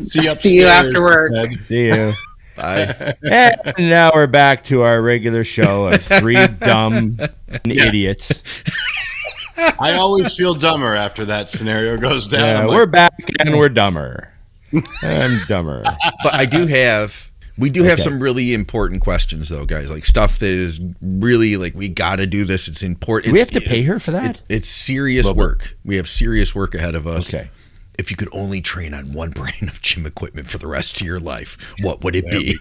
See you after work. See you. Bye. And now we're back to our regular show of three dumb idiots. I always feel dumber after that scenario goes down. Yeah, we're back and we're dumber. I'm dumber. But we do have some really important questions, though, guys. Like stuff that is really like, we got to do this. It's important. Do we have to pay her for that? It's serious work. We have serious work ahead of us. Okay. If you could only train on one brand of gym equipment for the rest of your life, what would it be?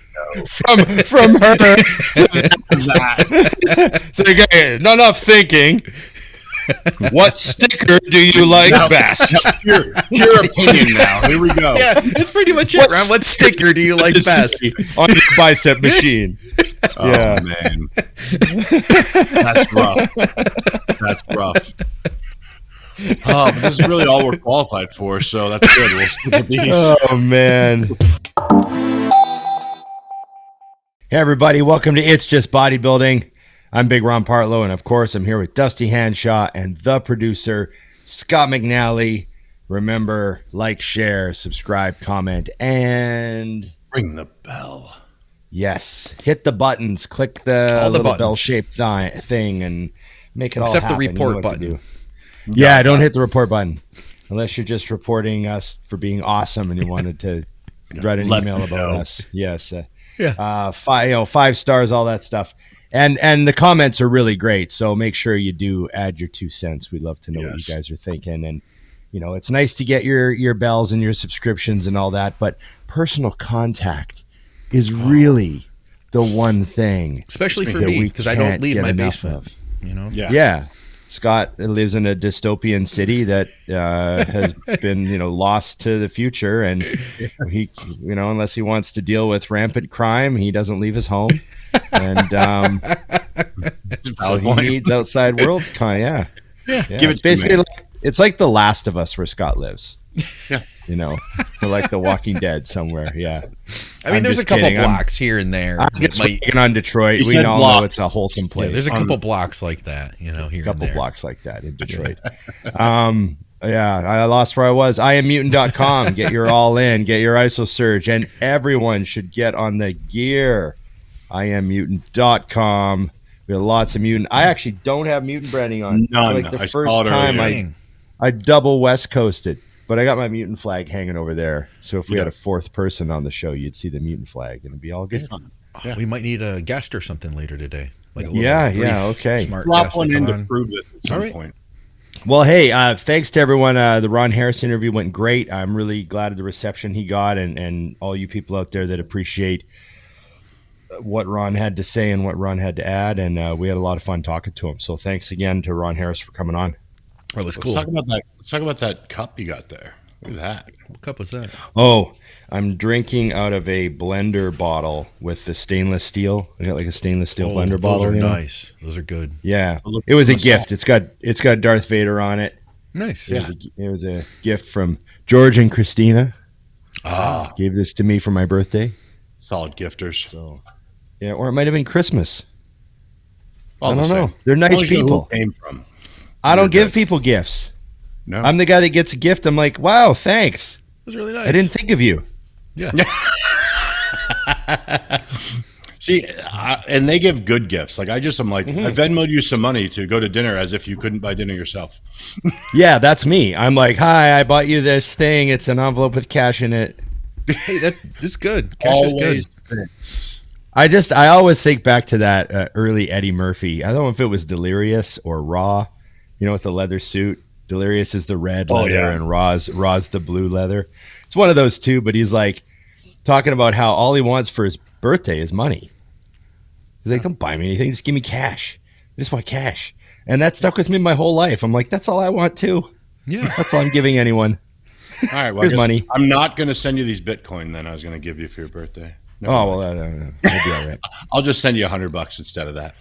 From her to that. So again, not enough thinking. What sticker do you like best? Your opinion now. Here we go. Yeah, it's pretty much it, Ron. What sticker do you like best? On your bicep machine. Oh, yeah, man. That's rough. Oh, but this is really all we're qualified for, so that's good. We'll stick with these. Oh, man. Hey, everybody. Welcome to It's Just Bodybuilding. I'm Big Ron Partlow, and of course, I'm here with Dusty Hanshaw and the producer, Scott McNally. Remember, like, share, subscribe, comment, and ring the bell. Yes, hit the buttons, click the little bell-shaped thing, and make it all happen. Except the report button. Yeah, don't hit the report button unless you're just reporting us for being awesome and you wanted to write an email about us. Yes, 5 stars, all that stuff. And the comments are really great, so make sure you do add your 2 cents. We'd love to know what you guys are thinking. And, you know, it's nice to get your bells and your subscriptions and all that, but personal contact is really the one thing. Especially for me, because I don't leave my basement. You know? Yeah. Scott lives in a dystopian city that has been, lost to the future, and he, unless he wants to deal with rampant crime, he doesn't leave his home, and so he needs outside world. Yeah. Give it basically it's like The Last of Us where Scott lives. Yeah, or like The Walking Dead somewhere. Yeah, I mean, there's a couple blocks here and there. I'm just picking on Detroit. We all know it's a wholesome place. Yeah, there's a couple blocks like that, here a couple and there. blocks like that in Detroit. I lost where I was. IamMutant.com. Get your all in. Get your ISO surge, and everyone should get on the gear. IamMutant.com. We have lots of mutant. I actually don't have mutant branding on. None. Like the first time I double West Coasted. But I got my mutant flag hanging over there. So if we had a fourth person on the show, you'd see the mutant flag, and it'd be all good fun. Oh, we might need a guest or something later today. Like a okay. Smart Drop guest one in on. to prove it at some point. Well, hey, thanks to everyone. The Ron Harris interview went great. I'm really glad of the reception he got, and all you people out there that appreciate what Ron had to say and what Ron had to add. And we had a lot of fun talking to him. So thanks again to Ron Harris for coming on. Oh, that's cool. Let's talk about that cup you got there. Look at that. What cup was that? Oh, I'm drinking out of a blender bottle with the stainless steel. I got like a stainless steel blender bottle. Those are nice. Those are good. Yeah, it was a gift. It's got Darth Vader on it. Nice. It was a gift from George and Christina. Gave this to me for my birthday. Solid gifters. So, yeah, or it might have been Christmas. All I don't the know. same. They're nice people. Came from. I don't give people gifts. No. I'm the guy that gets a gift. I'm like, wow, thanks. That's really nice. I didn't think of you. Yeah. See, and they give good gifts. Like I'm like, I Venmoed you some money to go to dinner as if you couldn't buy dinner yourself. Yeah, that's me. I'm like, hi, I bought you this thing. It's an envelope with cash in it. Hey, that's good. Cash is good. Fits. I always think back to that early Eddie Murphy. I don't know if it was Delirious or Raw, with the leather suit. Delirious is the red leather and Raw's the blue leather. It's one of those two, but he's like talking about how all he wants for his birthday is money. He's like, don't buy me anything, just give me cash. I just want cash. And that stuck with me my whole life. I'm like, that's all I want too. Yeah. That's all I'm giving anyone. All right, well, here's money. I'm not going to send you these Bitcoin then I was going to give you for your birthday. We'll be all right. I'll just send you $100 instead of that.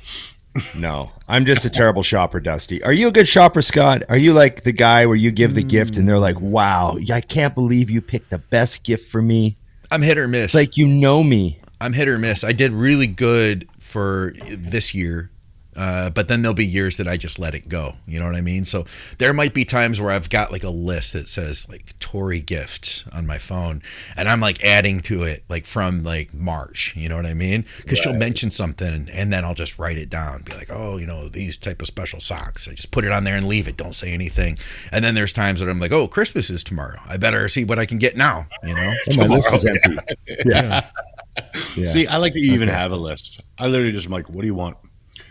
No, I'm just a terrible shopper, Dusty. Are you a good shopper, Scott? Are you like the guy where you give the gift and they're like, wow, I can't believe you picked the best gift for me? I'm hit or miss. It's like, me. I'm hit or miss. I did really good for this year, but then there'll be years that I just let it go. You know what I mean? So there might be times where I've got like a list that says like celebratory gifts on my phone, and I'm like adding to it like from like March, you know what I mean? Because she'll mention something, and then I'll just write it down, be like, oh, you know, these type of special socks. I just put it on there and leave it. Don't say anything. And then there's times that I'm like, oh, Christmas is tomorrow. I better see what I can get now. You know, my list is empty. Yeah. See, I like to even have a list. I literally just am like, what do you want?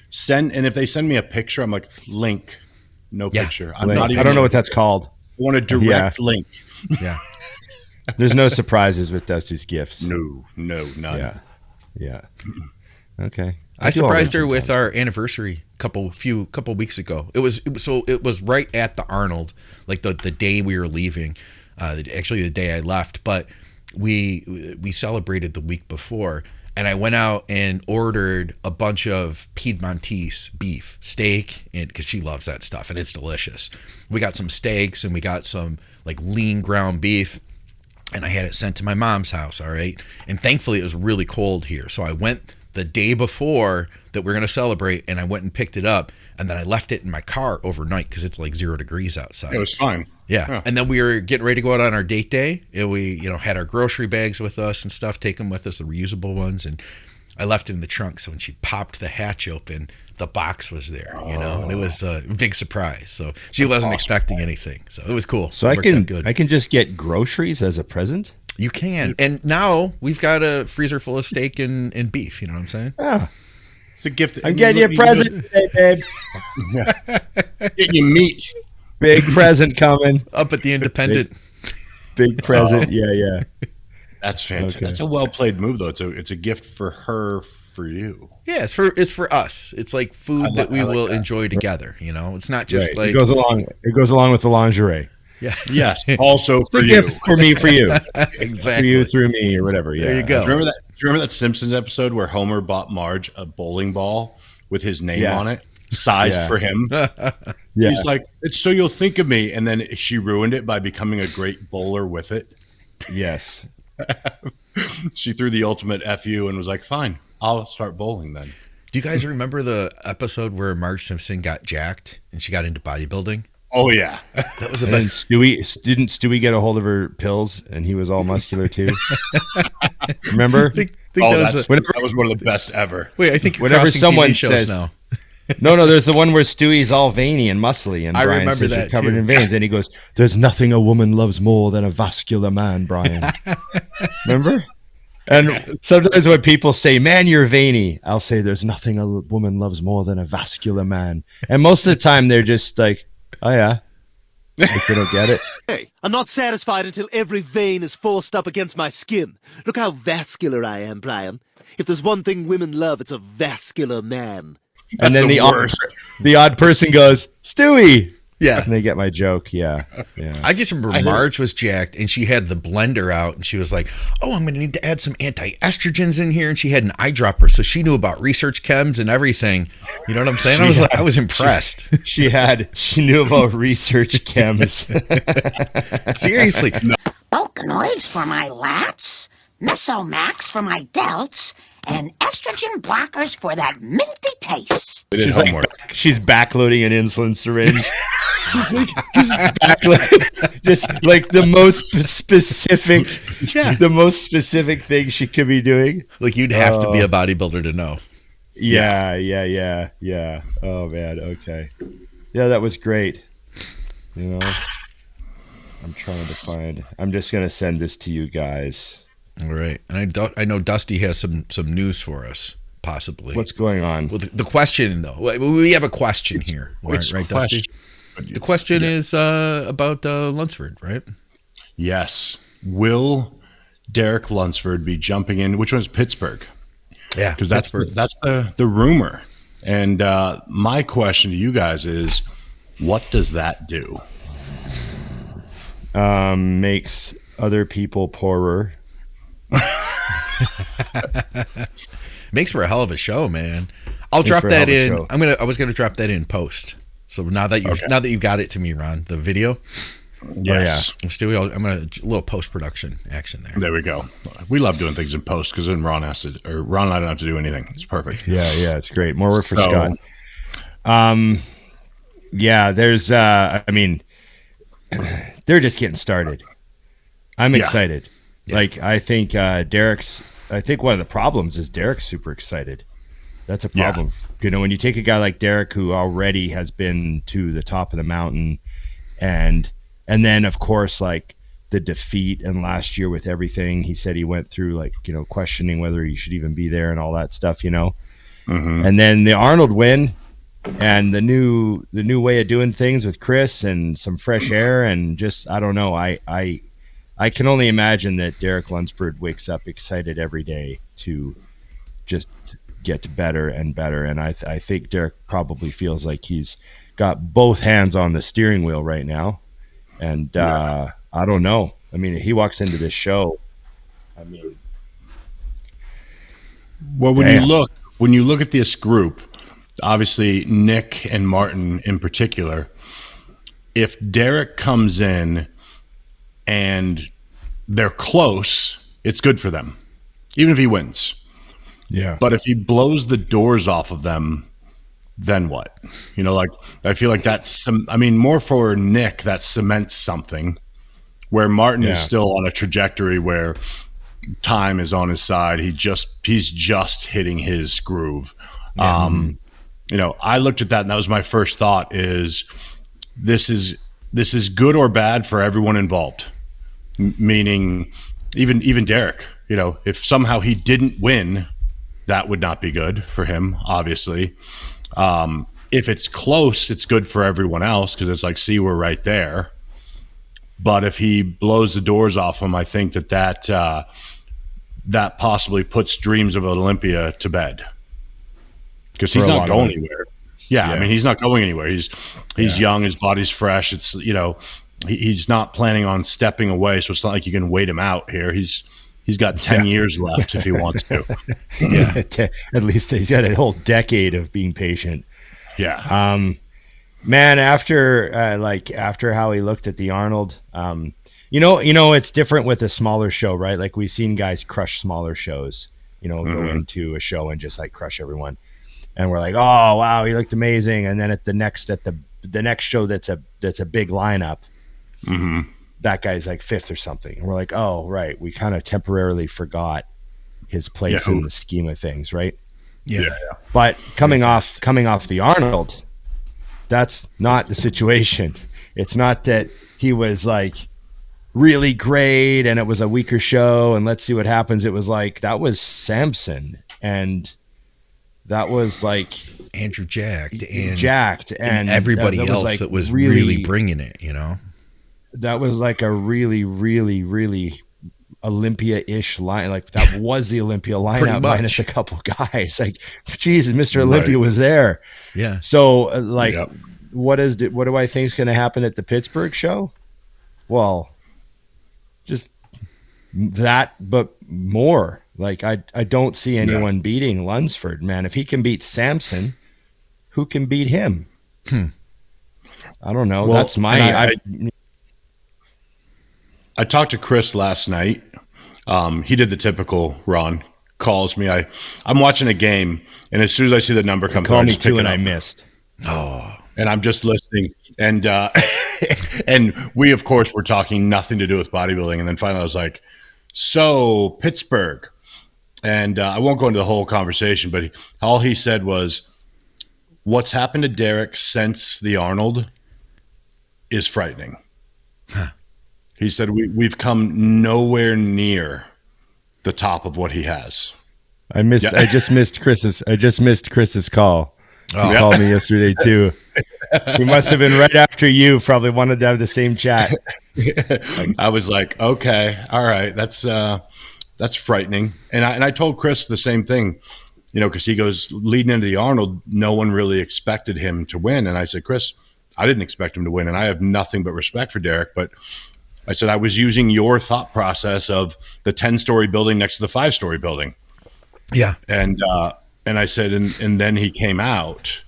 Send, and if they send me a picture, I'm like, link, no picture. I'm not even. I don't know what that's called. I want a direct link. Yeah. There's no surprises with Dusty's gifts. No, none. Yeah. Okay. I surprised her with our anniversary couple weeks ago. It was right at the Arnold, like the day we were leaving, actually the day I left, but we celebrated the week before, and I went out and ordered a bunch of Piedmontese beef steak, and because she loves that stuff and it's delicious. We got some steaks and we got some like lean ground beef, and I had it sent to my mom's house. All right, and thankfully it was really cold here, so I went the day before that we're going to celebrate, and I went and picked it up, and then I left it in my car overnight because it's like 0 degrees outside. It was fine. Yeah. And then we were getting ready to go out on our date day, and we, had our grocery bags with us and stuff, take them with us, the reusable ones, and I left it in the trunk. So when she popped the hatch open, the box was there, and it was a big surprise. So she wasn't expecting anything. So it was cool. So I can just get groceries as a present? You can. And now we've got a freezer full of steak and beef, you know what I'm saying? Yeah. It's a gift. I'm getting you a present today, babe. Getting you meat. Big present coming. Up at the Independent. Big present. Yeah. That's fantastic. Okay. That's a well-played move, though. It's a gift for her, for you. Yeah, it's for us. It's like food that we will enjoy together, It's not just like... It goes along with the lingerie. Yeah. Yes. Also for you. Gift for me, for you. Exactly. For you, through me, or whatever. Yeah. There you go. Do you remember that Simpsons episode where Homer bought Marge a bowling ball with his name on it, sized for him? He's like, it's so you'll think of me. And then she ruined it by becoming a great bowler with it. Yes. She threw the ultimate FU and was like, fine, I'll start bowling then. Do you guys remember the episode where Marge Simpson got jacked and she got into bodybuilding? Oh, yeah. That was the best. Didn't Stewie get a hold of her pills and he was all muscular too? Remember? That was one of the best ever. Wait, I think you're whenever crossing someone TV shows says now. No, there's the one where Stewie's all veiny and muscly, and I Brian remember says that you're covered too. in veins, and he goes, "There's nothing a woman loves more than a vascular man, Brian." Remember? And sometimes when people say, "Man, you're veiny," I'll say, "There's nothing a woman loves more than a vascular man," and most of the time they're just like, "Oh yeah." Like they don't get it. Hey, I'm not satisfied until every vein is forced up against my skin. Look how vascular I am, Brian. If there's one thing women love, it's a vascular man. And then the odd person goes, "Stewie." Yeah. And they get my joke. Yeah. I just remember Marge was jacked and she had the blender out and she was like, oh, I'm going to need to add some anti-estrogens in here. And she had an eyedropper. So she knew about research chems and everything. You know what I'm saying? I was impressed. She knew about research chems. Seriously. Vulcanoids for my lats, Mesomax for my delts, and estrogen blockers for that minty taste. She's backloading an insulin syringe. Just like the most specific thing she could be doing. Like you'd have to be a bodybuilder to know. Yeah. Oh man, okay. Yeah, that was great. I'm trying to find. I'm just gonna send this to you guys. All right, and I know Dusty has some news for us, possibly. What's going on? Well, the question though, we have a question here, right, Dusty? The question is about Lunsford, right? Yes. Will Derek Lunsford be jumping in? Which one's Pittsburgh? Yeah, because that's the rumor. And my question to you guys is, what does that do? Makes other people poorer. Makes for a hell of a show, man. I'll drop that in. I was gonna drop that in post. So now that you've got it to me, Ron, the video. Yes. Stewie, I'm gonna a little post production action there. There we go. We love doing things in post because then Ron and I don't have to do anything. It's perfect. Yeah, it's great. More work for Scott. Yeah, there's they're just getting started. I'm excited. Yeah. Like, I think I think one of the problems is Derek's super excited. That's a problem. Yeah. When you take a guy like Derek, who already has been to the top of the mountain, and then of course, like the defeat and last year with everything he said he went through, like, questioning whether he should even be there and all that stuff, Mm-hmm. And then the Arnold win and the new way of doing things with Chris and some fresh air, and just, I don't know. I can only imagine that Derek Lunsford wakes up excited every day to just get better and better. And I think Derek probably feels like he's got both hands on the steering wheel right now. And I don't know. I mean, he walks into this show. I mean, well, when you look at this group, obviously Nick and Martin in particular, if Derek comes in and they're close, it's good for them, even if he wins. Yeah. But if he blows the doors off of them, then what? Like, I feel like that's more for Nick, that cements something, where Martin is still on a trajectory where time is on his side. He's just hitting his groove. Yeah. I looked at that, and that was my first thought: is this is good or bad for everyone involved? Meaning, even Derek. If somehow he didn't win, that would not be good for him, obviously. If it's close, it's good for everyone else, because it's like, see, we're right there. But if he blows the doors off him, I think that possibly puts dreams about Olympia to bed, because he's not going anywhere. Yeah, I mean, he's not going anywhere. He's young, his body's fresh. It's he's not planning on stepping away, so it's not like you can wait him out here. He's got 10 years left if he wants to. At least he's got a whole decade of being patient. Yeah. Man, after how he looked at the Arnold, it's different with a smaller show, right? Like, we've seen guys crush smaller shows, go into a show and just like crush everyone. And we're like, oh wow, he looked amazing. And then at the next show that's a big lineup, that guy's like fifth or something. And we're like, oh right, we kind of temporarily forgot his place in the scheme of things, right? Yeah. But coming off the Arnold, that's not the situation. It's not that he was like really great and it was a weaker show and let's see what happens. It was like, that was Samson, and that was like Andrew jacked and everybody else that was really bringing it, That was like a really, really, really Olympia-ish line. Like, that was the Olympia lineup minus a couple guys. Like, Jesus, Mr. Olympia was there. Yeah. So what do I think is going to happen at the Pittsburgh show? Well, just that, but more. Like, I don't see anyone beating Lunsford, man. If he can beat Samson, who can beat him? I don't know. Well, that's my. I talked to Chris last night. He did the typical Ron, calls me. I'm watching a game, and as soon as I see the number come through, I just pick it up. I missed. Oh, and I'm just listening, and and we of course were talking nothing to do with bodybuilding, and then finally I was like, "So Pittsburgh," and I won't go into the whole conversation, but all he said was, "What's happened to Derek since the Arnold is frightening." Huh. He said, we've come nowhere near the top of what he has. I just missed Chris's call. He called me yesterday too. He must have been right after you. Probably wanted to have the same chat. I was like, okay, all right, that's frightening. And I told Chris the same thing, because he goes, leading into the Arnold, no one really expected him to win. And I said, Chris, I didn't expect him to win, and I have nothing but respect for Derek, but I said, I was using your thought process of the 10-story building next to the 5-story building. Yeah. And I said, and then he came out,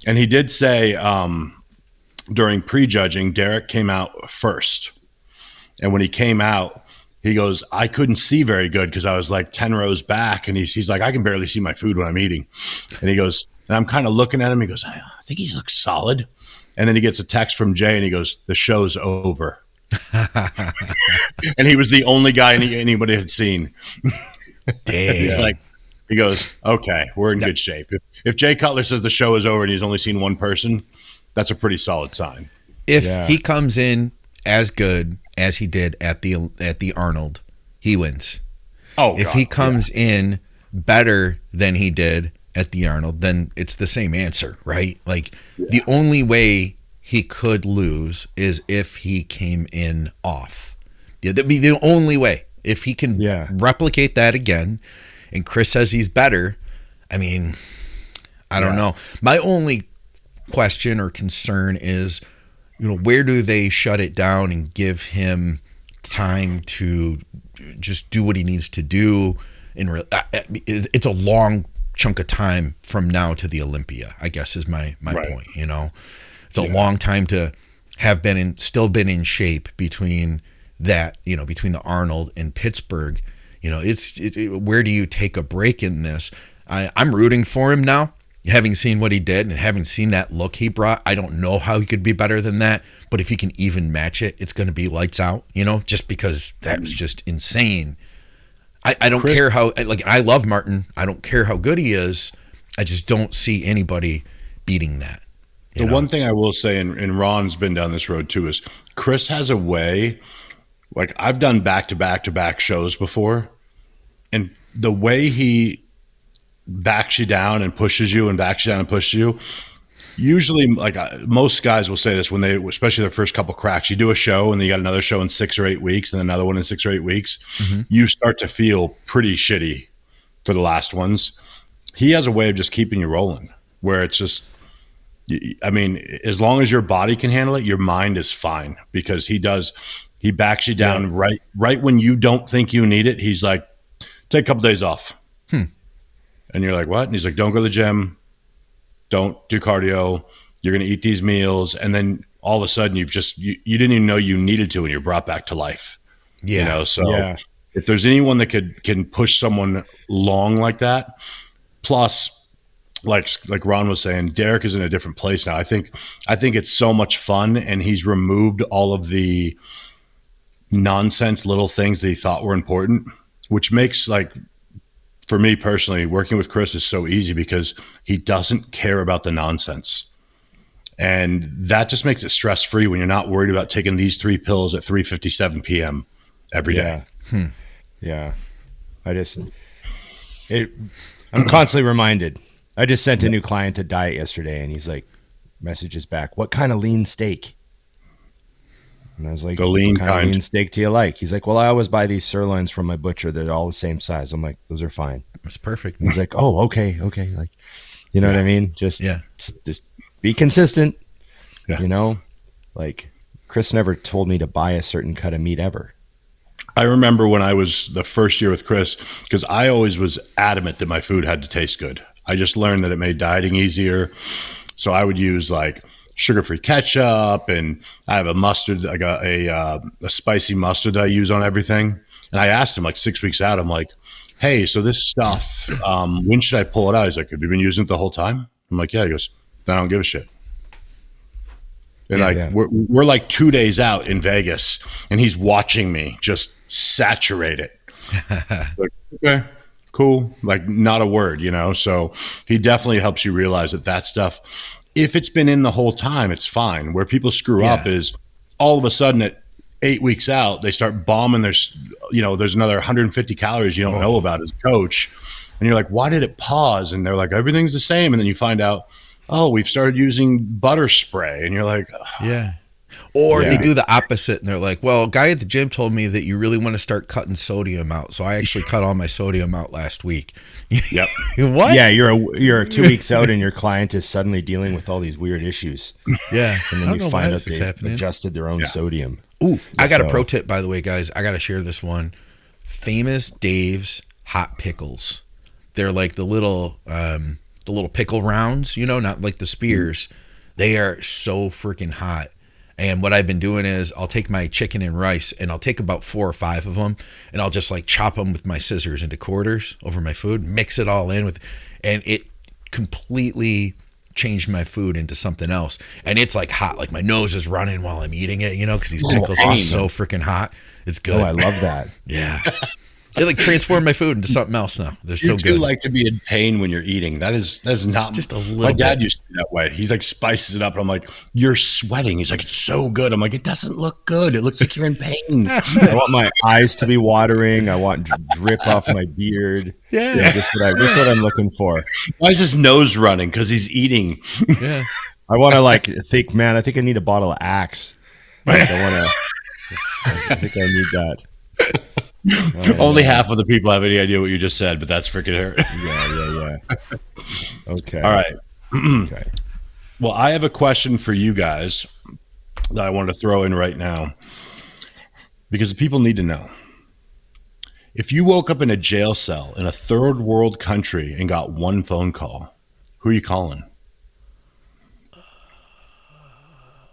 and he did say during prejudging, Derek came out first. And when he came out, he goes, I couldn't see very good because I was like 10 rows back. And he's like, I can barely see my food when I'm eating. And he goes, and I'm kind of looking at him. He goes, I think he looks solid. And then he gets a text from Jay, and he goes, the show's over. And he was the only guy anybody had seen. Damn. He's like, he goes, okay, we're in good shape. If Jay Cutler says the show is over and he's only seen one person, that's a pretty solid sign. If he comes in as good as he did at the Arnold, he wins. Oh, if he comes in better than he did at the Arnold, then it's the same answer, right? Like the only way he could lose is if he came in off. Yeah, that'd be the only way. If he can replicate that again, and Chris says he's better, I mean, I don't know. My only question or concern is, where do they shut it down and give him time to just do what he needs to do? It's a long chunk of time from now to the Olympia, I guess is my point. It's a long time to have still been in shape between that, between the Arnold and Pittsburgh. Where do you take a break in this? I'm rooting for him now, having seen what he did and having seen that look he brought. I don't know how he could be better than that, but if he can even match it, it's going to be lights out, just because that was just insane. I don't care how, I love Martin. I don't care how good he is. I just don't see anybody beating that. The one thing I will say, and Ron's been down this road too, is Chris has a way, I've done back-to-back-to-back shows before, and the way he backs you down and pushes you and backs you down and pushes you, usually most guys will say this when they, especially their first couple cracks, you do a show and then you got another show in 6 or 8 weeks and another one in 6 or 8 weeks, you start to feel pretty shitty for the last ones. He has a way of just keeping you rolling where it's just, as long as your body can handle it, your mind is fine, because he backs you down right when you don't think you need it. He's like, take a couple days off. And you're like, what? And he's like, don't go to the gym. Don't do cardio. You're going to eat these meals. And then all of a sudden you didn't even know you needed to, and you're brought back to life. If there's anyone that can push someone long like that, plus like Ron was saying, Derek is in a different place now. I think it's so much fun, and he's removed all of the nonsense little things that he thought were important, which makes, for me personally, working with Chris is so easy because he doesn't care about the nonsense. And that just makes it stress-free when you're not worried about taking these 3 pills at 3:57 p.m. every day. Yeah. I'm constantly reminded. I just sent a new client to diet yesterday, and he's like, messages back, what kind of lean steak? And I was like, the lean what kind of lean steak do you like? He's like, well, I always buy these sirloins from my butcher. They're all the same size. I'm like, those are fine. That's perfect. And he's like, oh, okay. Like, you know what I mean? Just be consistent. Chris never told me to buy a certain cut of meat ever. I remember when I was the first year with Chris, because I always was adamant that my food had to taste good. I just learned that it made dieting easier. So I would use sugar-free ketchup, and I have a mustard, a spicy mustard that I use on everything. And I asked him 6 weeks out, I'm like, hey, so this stuff, when should I pull it out? He's like, have you been using it the whole time? I'm like, yeah. He goes, I don't give a shit. And we're 2 days out in Vegas, and he's watching me just saturate it. Okay, cool. Not a word, So he definitely helps you realize that stuff, if it's been in the whole time, it's fine. Where people screw up is all of a sudden at 8 weeks out, they start bombing there's another 150 calories you don't know about as a coach. And you're like, why did it pause? And they're like, everything's the same. And then you find out, we've started using butter spray. And you're like, Or they do the opposite, and they're like, well, a guy at the gym told me that you really want to start cutting sodium out. So I actually cut all my sodium out last week. Yep. What? Yeah, you're 2 weeks out, and your client is suddenly dealing with all these weird issues. Yeah. And then you find out they adjusted their own sodium. Ooh, I got a pro tip, by the way, guys. I got to share this one. Famous Dave's hot pickles. They're like the little pickle rounds, not like the spears. They are so freaking hot. And what I've been doing is I'll take my chicken and rice, and I'll take about 4 or 5 of them, and I'll just chop them with my scissors into quarters over my food, mix it all in and it completely changed my food into something else, and it's like hot, like my nose is running while I'm eating it, because these pickles are so freaking hot. It's good. Oh, I love that. Yeah. They like transform my food into something else now. They're so good. You like to be in pain when you're eating. That's not just a little. My dad used to be that way. He like spices it up, and I'm like, "You're sweating." He's like, "It's so good." I'm like, "It doesn't look good. It looks like you're in pain." I want my eyes to be watering. I want drip off my beard. Yeah, just what I'm looking for. Why is his nose running? Because he's eating. Yeah, I want to think, man. I think I need a bottle of Axe. I think I need that. Only half of the people have any idea what you just said, but that's freaking hurt. Yeah. Okay. All right. Okay. Well, I have a question for you guys that I wanted to throw in right now because the people need to know. If you woke up in a jail cell in a third world country and got one phone call, who are you calling?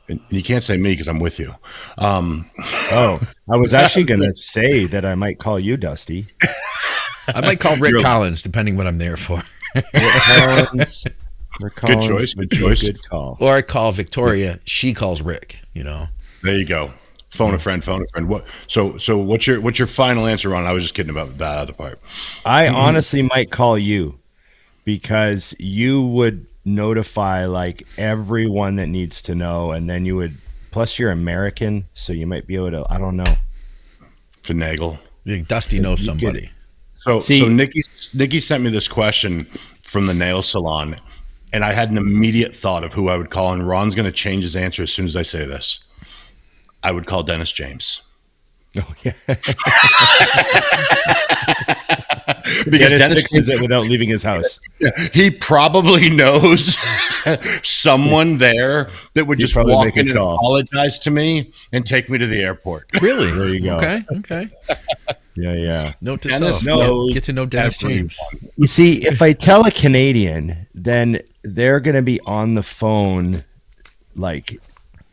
And you can't say me because I'm with you. I was actually going to say that I might call you, Dusty. I might call Rick Collins, depending what I'm there for. Rick Collins, Good choice. Good call. Or I call Victoria. She calls Rick. There you go. Phone a friend. What? So what's your final answer, Ron? I was just kidding about that other part. I honestly might call you because you would notify everyone that needs to know, and then you would. Plus, you're American, so you might be able to. I don't know. Finagle. You think Dusty knows somebody? So Nikki sent me this question from the nail salon, and I had an immediate thought of who I would call, and Ron's going to change his answer as soon as I say this. I would call Dennis James. Oh yeah. Because Dennis fixes it without leaving his house. He probably knows someone there that would just walk in and apologize to me and take me to the airport. Really? There you go. Okay. Yeah. Note to Dennis self. Get to know Dennis James. You see, if I tell a Canadian, then they're going to be on the phone,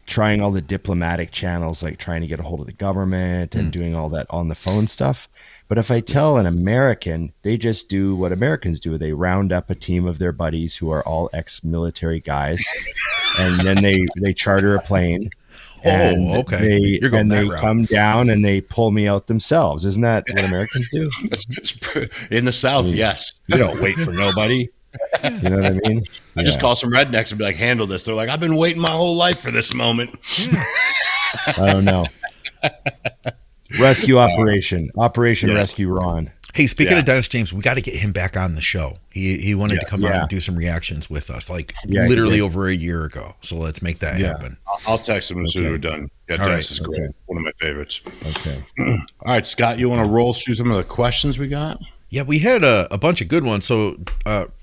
trying all the diplomatic channels, trying to get a hold of the government and doing all that on the phone stuff. But if I tell an American, they just do what Americans do. They round up a team of their buddies who are all ex-military guys, and then they charter a plane. And okay. they come down and they pull me out themselves. Isn't that what Americans do? In the South, yes. You don't wait for nobody. You know what I mean? I just call some rednecks and be like, handle this. They're like, I've been waiting my whole life for this moment. I don't know. Rescue operation. Operation Rescue Ron. Hey, speaking of Dennis James, we got to get him back on the show. He wanted to come on and do some reactions with us, literally over a year ago. So let's make that happen. I'll text him as soon as we're done. Yeah, Dennis is great. One of my favorites. Okay. All right, Scott, you want to roll through some of the questions we got? Yeah, we had a bunch of good ones. So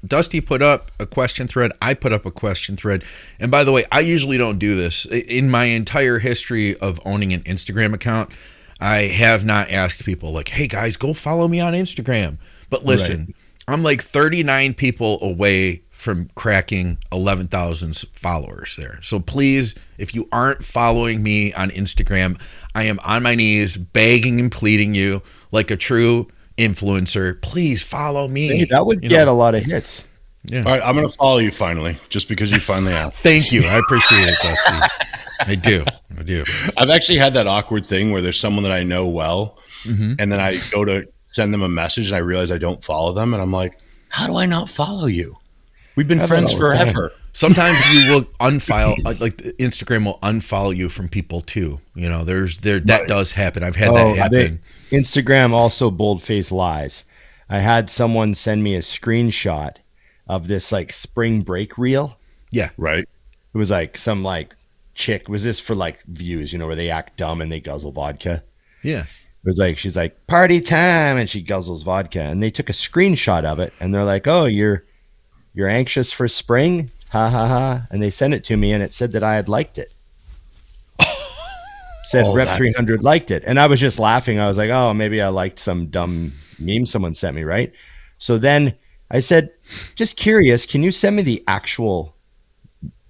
Dusty put up a question thread. I put up a question thread. And by the way, I usually don't do this. In my entire history of owning an Instagram account, I have not asked people hey guys, go follow me on Instagram. But listen, I'm 39 people away from cracking 11,000 followers there. So please, if you aren't following me on Instagram, I am on my knees begging and pleading you like a true influencer. Please follow me. Hey, that would get a lot of hits. Yeah. All right, I'm going to follow you finally, just because you finally have. Thank you. I appreciate it, Dusty. I do. I've actually had that awkward thing where there's someone that I know well, and then I go to send them a message, and I realize I don't follow them, and I'm like, how do I not follow you? We've been friends forever. Sometimes you will unfollow, Instagram will unfollow you from people too. That does happen. I've had that happen. Instagram also boldface lies. I had someone send me a screenshot of this like spring break reel. Yeah. Right. It was like some like chick. Was this for like views, you know, where they act dumb and they guzzle vodka? Yeah. It was like, she's like, party time, and she guzzles vodka. And they took a screenshot of it and they're like, oh, you're anxious for spring? Ha ha ha. And they sent it to me and it said that I had liked it. Said Rep 300 liked it. And I was just laughing. I was like, oh, maybe I liked some dumb meme someone sent me, right? So then I said, just curious, can you send me the actual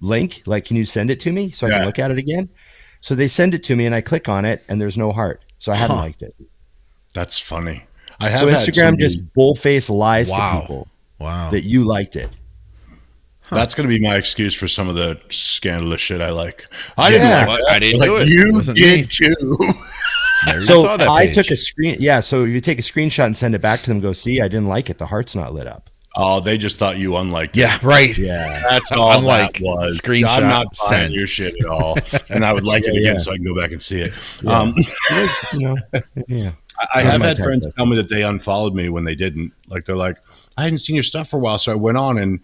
link? Like, can you send it to me so I can look at it again? So they send it to me and I click on it and there's no heart. So I hadn't liked it. That's funny. I have so Instagram just bullface lies to people that you liked it. That's going to be my excuse for some of the scandalous shit I like. I didn't like that. I didn't do it. You It did too. So I took a screen. Yeah. So you take a screenshot and send it back to them. Go, see, I didn't like it. The heart's not lit up. Oh, they just thought you unliked it. Yeah, right. Yeah. That's all Unlike that was. screenshot, I'm not buying send. your shit at all. And I would like it again so I can go back and see it. Yeah. You know, yeah. I have had friends tell me that they unfollowed me when they didn't. Like, they're like, I hadn't seen your stuff for a while, so I went on and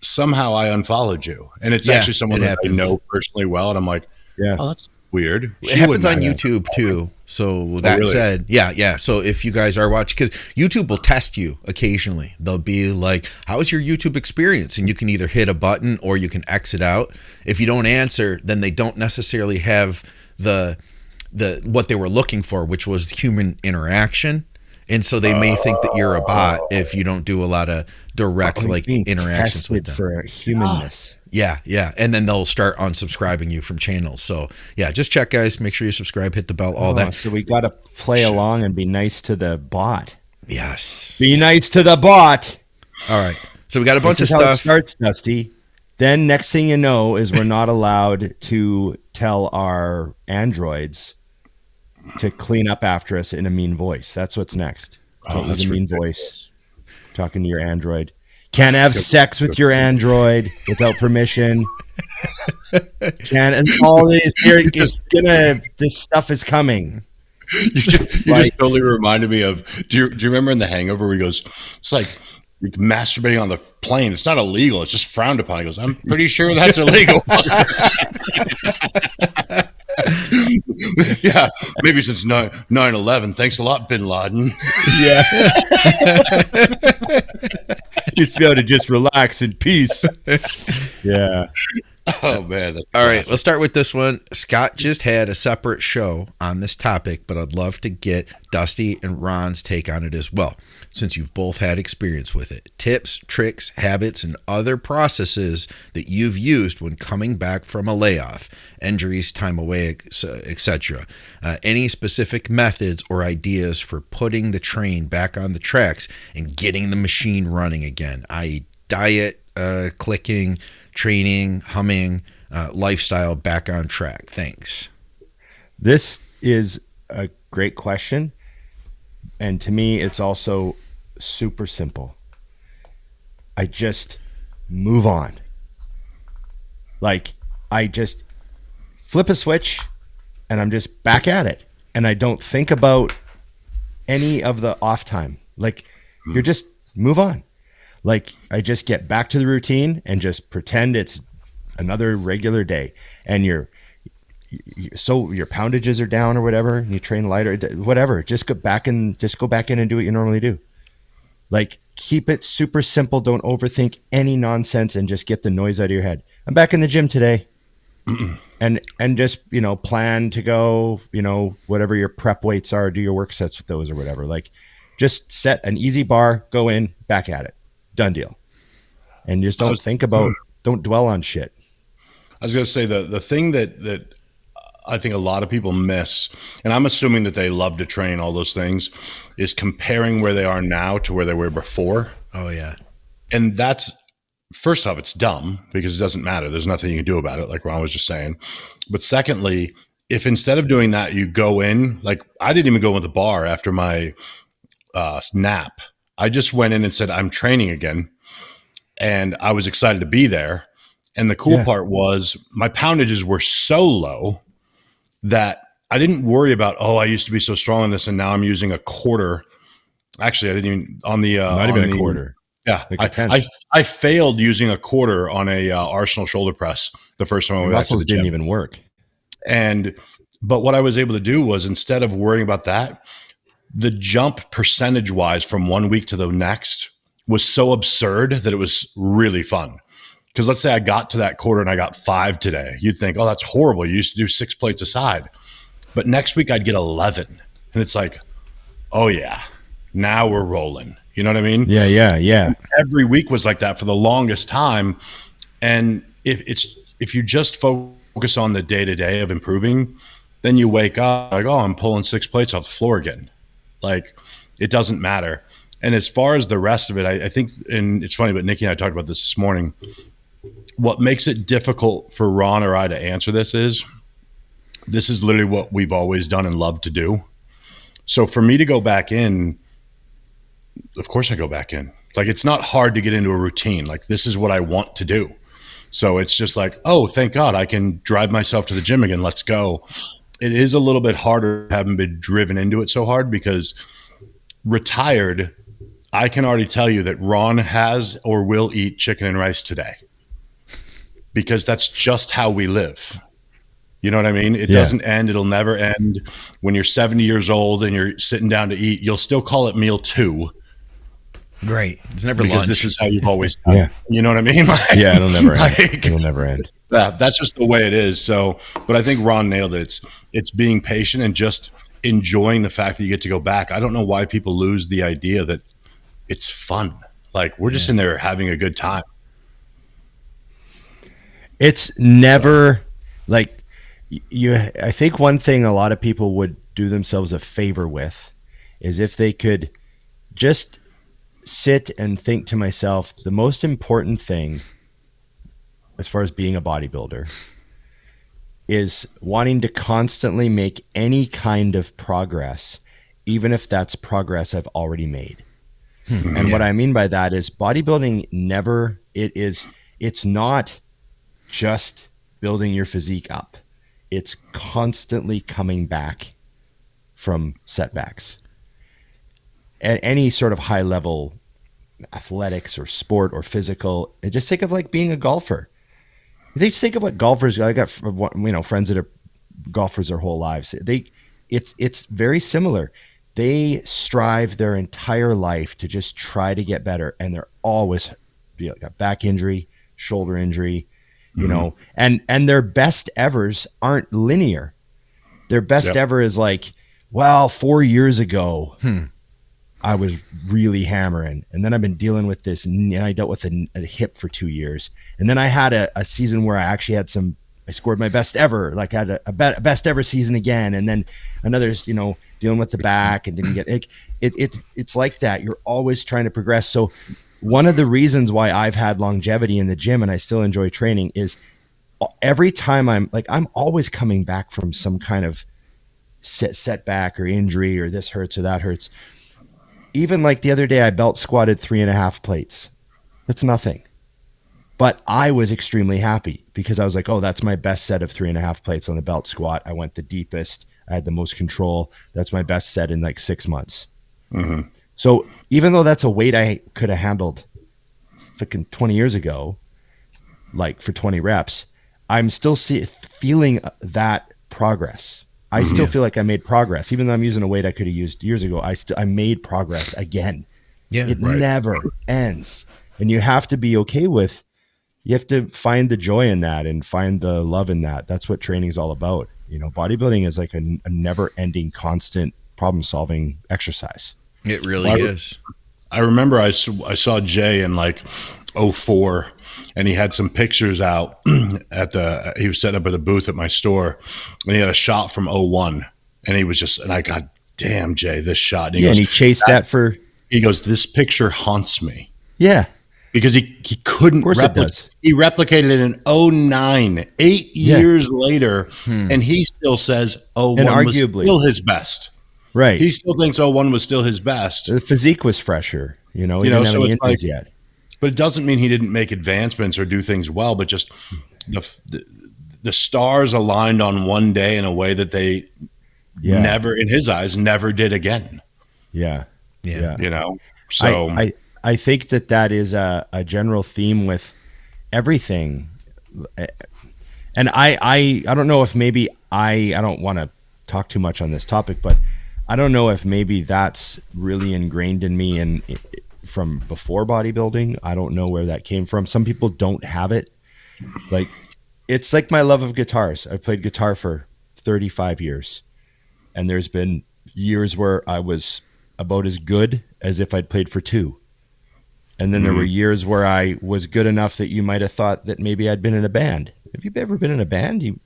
somehow I unfollowed you. And it's actually someone that I know personally well. And I'm like, oh, that's weird. It happens on YouTube too. So that said, yeah. So if you guys are watching, because YouTube will test you occasionally, they'll be like, "How was your YouTube experience?" And you can either hit a button or you can exit out. If you don't answer, then they don't necessarily have the what they were looking for, which was human interaction. And so they may think that you're a bot if you don't do a lot of direct interactions with them. For humanness. Yeah. And then they'll start unsubscribing you from channels. So yeah, just check, guys. Make sure you subscribe, hit the bell, all that. So we got to play along and be nice to the bot. Yes. Be nice to the bot. All right. So we got a bunch of How stuff. it starts, Dusty. Then next thing you know is we're not allowed to tell our androids to clean up after us in a mean voice. That's what's next. Can't use a mean voice. Talking to your android. Can't have sex with your android without permission. Can't all these. This stuff is coming. You just totally reminded me of. Do you remember in The Hangover where he goes, "It's like masturbating on the plane. It's not illegal. It's just frowned upon." He goes, "I'm pretty sure that's illegal." Yeah, maybe since 9/11. Thanks a lot, Bin Laden. Yeah. Used to be able to just relax in peace. Yeah. Oh, man. That's all right, let's start with this one. Scott just had a separate show on this topic, but I'd love to get Dusty and Ron's take on it as well, since you've both had experience with it. Tips, tricks, habits, and other processes that you've used when coming back from a layoff, injuries, time away, etc. Any specific methods or ideas for putting the train back on the tracks and getting the machine running again, i.e. diet, clicking, training, humming, lifestyle back on track. Thanks. This is a great question. And to me, it's also super simple. I just move on. Like, I just flip a switch and I'm just back at it. And I don't think about any of the off time. Like, you're just move on. Like, I just get back to the routine and just pretend it's another regular day. And your poundages are down or whatever, and you train lighter, whatever. Just go back in and do what you normally do. Like, keep it super simple. Don't overthink any nonsense and just get the noise out of your head. I'm back in the gym today. And just, plan to go, whatever your prep weights are, do your work sets with those or whatever. Like, just set an easy bar, go in, back at it. Done deal. And just don't dwell on shit. I was going to say the thing that I think a lot of people miss, and I'm assuming that they love to train, all those things, is comparing where they are now to where they were before. Oh, yeah. And that's, first off, it's dumb because it doesn't matter. There's nothing you can do about it, like Ron was just saying. But secondly, if instead of doing that, you go in, like I didn't even go in the bar after my nap. I just went in and said, I'm training again. And I was excited to be there. And the cool part was my poundages were so low that I didn't worry about, I used to be so strong on this and now I'm using a quarter. Actually, I didn't even on the not even a quarter. Yeah, like I failed using a quarter on a Arsenal shoulder press the first time I went back to the gym. Didn't even work. But what I was able to do was, instead of worrying about that, the jump percentage wise from 1 week to the next was so absurd that it was really fun. Because let's say I got to that quarter and I got 5 today. You'd think, that's horrible. You used to do 6 plates a side. But next week I'd get 11. And it's like, oh yeah, now we're rolling. You know what I mean? Yeah. Every week was like that for the longest time. And if you just focus on the day-to-day of improving, then you wake up like, I'm pulling 6 plates off the floor again. Like, it doesn't matter. And as far as the rest of it, I think, and it's funny, but Nikki and I talked about this morning. what makes it difficult for Ron or I to answer this is literally what we've always done and loved to do. So for me to go back in, of course I go back in. Like, it's not hard to get into a routine. Like, this is what I want to do. So it's just like, oh, thank God I can drive myself to the gym again. Let's go. It is a little bit harder having been driven into it so hard, because retired, I can already tell you that Ron has or will eat chicken and rice today, because that's just how we live. You know what I mean? It doesn't end. It'll never end. When you're 70 years old and you're sitting down to eat, you'll still call it meal 2. Right. It's never because lunch. This is how you've always done. Yeah. You know what I mean? Like, yeah, it'll never end. It'll never end. That's just the way it is. So, but I think Ron nailed it. It's being patient and just enjoying the fact that you get to go back. I don't know why people lose the idea that it's fun. Like, we're just in there having a good time. It's never like I think one thing a lot of people would do themselves a favor with is if they could just sit and think to myself, the most important thing as far as being a bodybuilder is wanting to constantly make any kind of progress, even if that's progress I've already made. And what I mean by that is bodybuilding it's not just building your physique up. It's constantly coming back from setbacks. At any sort of high level athletics or sport or physical, and just think of like being a golfer. They just think of what golfers. I got friends that are golfers their whole lives. It's very similar. They strive their entire life to just try to get better, and they're always got back injury, shoulder injury, and their best evers aren't linear. Their best ever is like, well, 4 years ago, I was really hammering, and then I've been dealing with this, and I dealt with a hip for 2 years, and then I had a season where I actually had I scored my best ever, like I had a best ever season again, and then another, dealing with the back and didn't get it's like that. You're always trying to progress. So one of the reasons why I've had longevity in the gym and I still enjoy training is every time I'm always coming back from some kind of setback or injury, or this hurts or that hurts. Even like the other day, I belt squatted 3.5 plates. That's nothing. But I was extremely happy because I was like, oh, that's my best set of 3.5 plates on the belt squat. I went the deepest. I had the most control. That's my best set in like 6 months. Mm-hmm. So even though that's a weight I could have handled freaking 20 years ago, like for 20 reps, I'm still feeling that progress. I still feel like I made progress. Even though I'm using a weight I could have used years ago, I made progress again. Yeah, it never ends. And you have to be okay with, you have to find the joy in that and find the love in that. That's what training is all about. Bodybuilding is like a never ending, constant problem solving exercise. It really is. I remember I saw Jay in like 2004, and he had some pictures out he was setting up at a booth at my store, and he had a shot from 2001, and he was just, and I got, damn, Jay, this shot. And he goes, and he chased that for, he goes, this picture haunts me. Yeah. Because he couldn't replicate. He replicated it in 2009, 8 years later, and he still says 2001 was still his best. Right. He still thinks 2001 was still his best. The physique was fresher, he didn't have so any it's injuries like, yet. But it doesn't mean he didn't make advancements or do things well, but just the stars aligned on one day in a way that they never, in his eyes, never did again. Yeah. So I think that is a general theme with everything. And I don't know if maybe I don't want to talk too much on this topic, but I don't know if maybe that's really ingrained in me and from before bodybuilding. I don't know where that came from. Some people don't have it. Like, it's like my love of guitars. I've played guitar for 35 years, and there's been years where I was about as good as if I'd played for 2. And then there were years where I was good enough that you might have thought that maybe I'd been in a band. Have you ever been in a band? You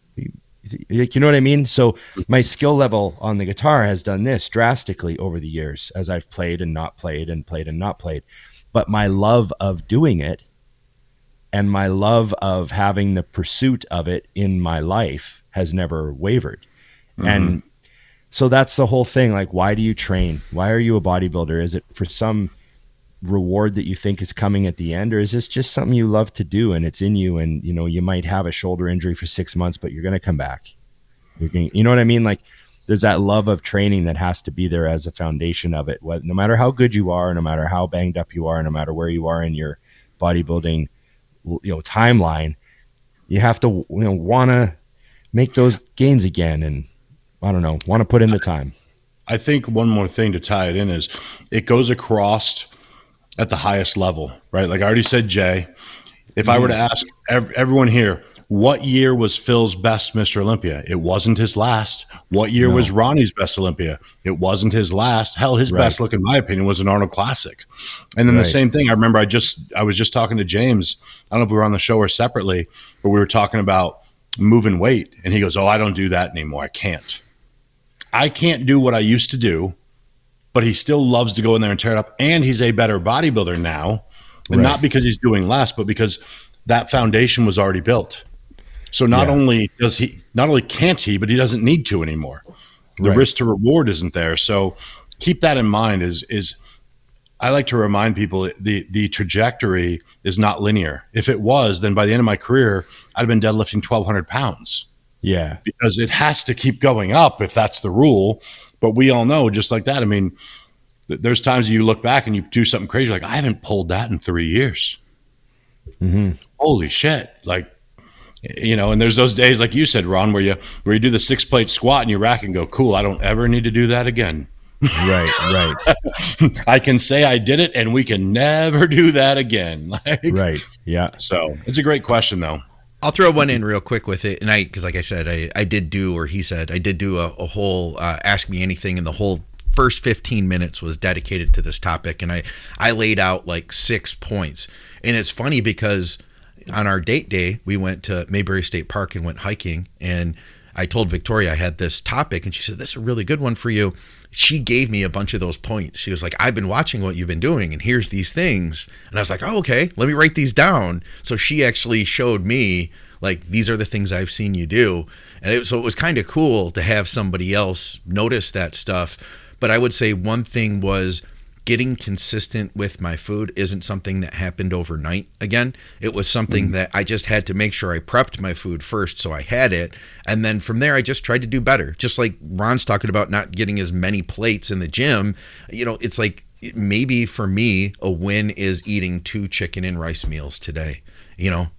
know what I mean? So my skill level on the guitar has done this drastically over the years as I've played and not played and played and not played. But my love of doing it and my love of having the pursuit of it in my life has never wavered. And so that's the whole thing. Like, why do you train? Why are you a bodybuilder? Is it for some reward that you think is coming at the end, or is this just something you love to do and it's in you? And you know, you might have a shoulder injury for 6 months, but you're going to come back. You know what I mean? Like, there's that love of training that has to be there as a foundation of it. No matter how good you are, no matter how banged up you are, no matter where you are in your bodybuilding, timeline, you have to, want to make those gains again. And I don't know, want to put in the time. I think one more thing to tie it in is it goes across at the highest level, right? Like I already said, Jay, if I were to ask everyone here, what year was Phil's best Mr. Olympia? It wasn't his last. What year was Ronnie's best Olympia? It wasn't his last. Hell, his best look, in my opinion, was an Arnold Classic. And then the same thing, I remember I was just talking to James. I don't know if we were on the show or separately, but we were talking about moving weight. And he goes, oh, I don't do that anymore. I can't do what I used to do, but he still loves to go in there and tear it up. And he's a better bodybuilder now. And not because he's doing less, but because that foundation was already built. So not only can't he, but he doesn't need to anymore. The risk to reward isn't there. So keep that in mind is I like to remind people the trajectory is not linear. If it was, then by the end of my career, I'd have been deadlifting 1,200 pounds. Yeah. Because it has to keep going up if that's the rule. But we all know, just like that, I mean, there's times you look back and you do something crazy, like I haven't pulled that in 3 years. Holy shit. Like, and there's those days, like you said, Ron, where you do the 6-plate squat and you rack and go, cool, I don't ever need to do that again. Right. I can say I did it and we can never do that again. Yeah. So it's a great question though. I'll throw one in real quick with it. And because like I said, I did do a whole Ask Me Anything, and the whole first 15 minutes was dedicated to this topic. And I laid out like 6 points. And it's funny because on our date day, we went to Mayberry State Park and went hiking. And I told Victoria I had this topic, and she said, this is a really good one for you. She gave me a bunch of those points. She was like, I've been watching what you've been doing, and here's these things. And I was like, oh, okay, let me write these down. So she actually showed me, like, these are the things I've seen you do. And so it was kind of cool to have somebody else notice that stuff. But I would say one thing was getting consistent with my food isn't something that happened overnight again. It was something that I just had to make sure I prepped my food first so I had it. And then from there, I just tried to do better. Just like Ron's talking about not getting as many plates in the gym. It's like maybe for me, a win is eating 2 chicken and rice meals today.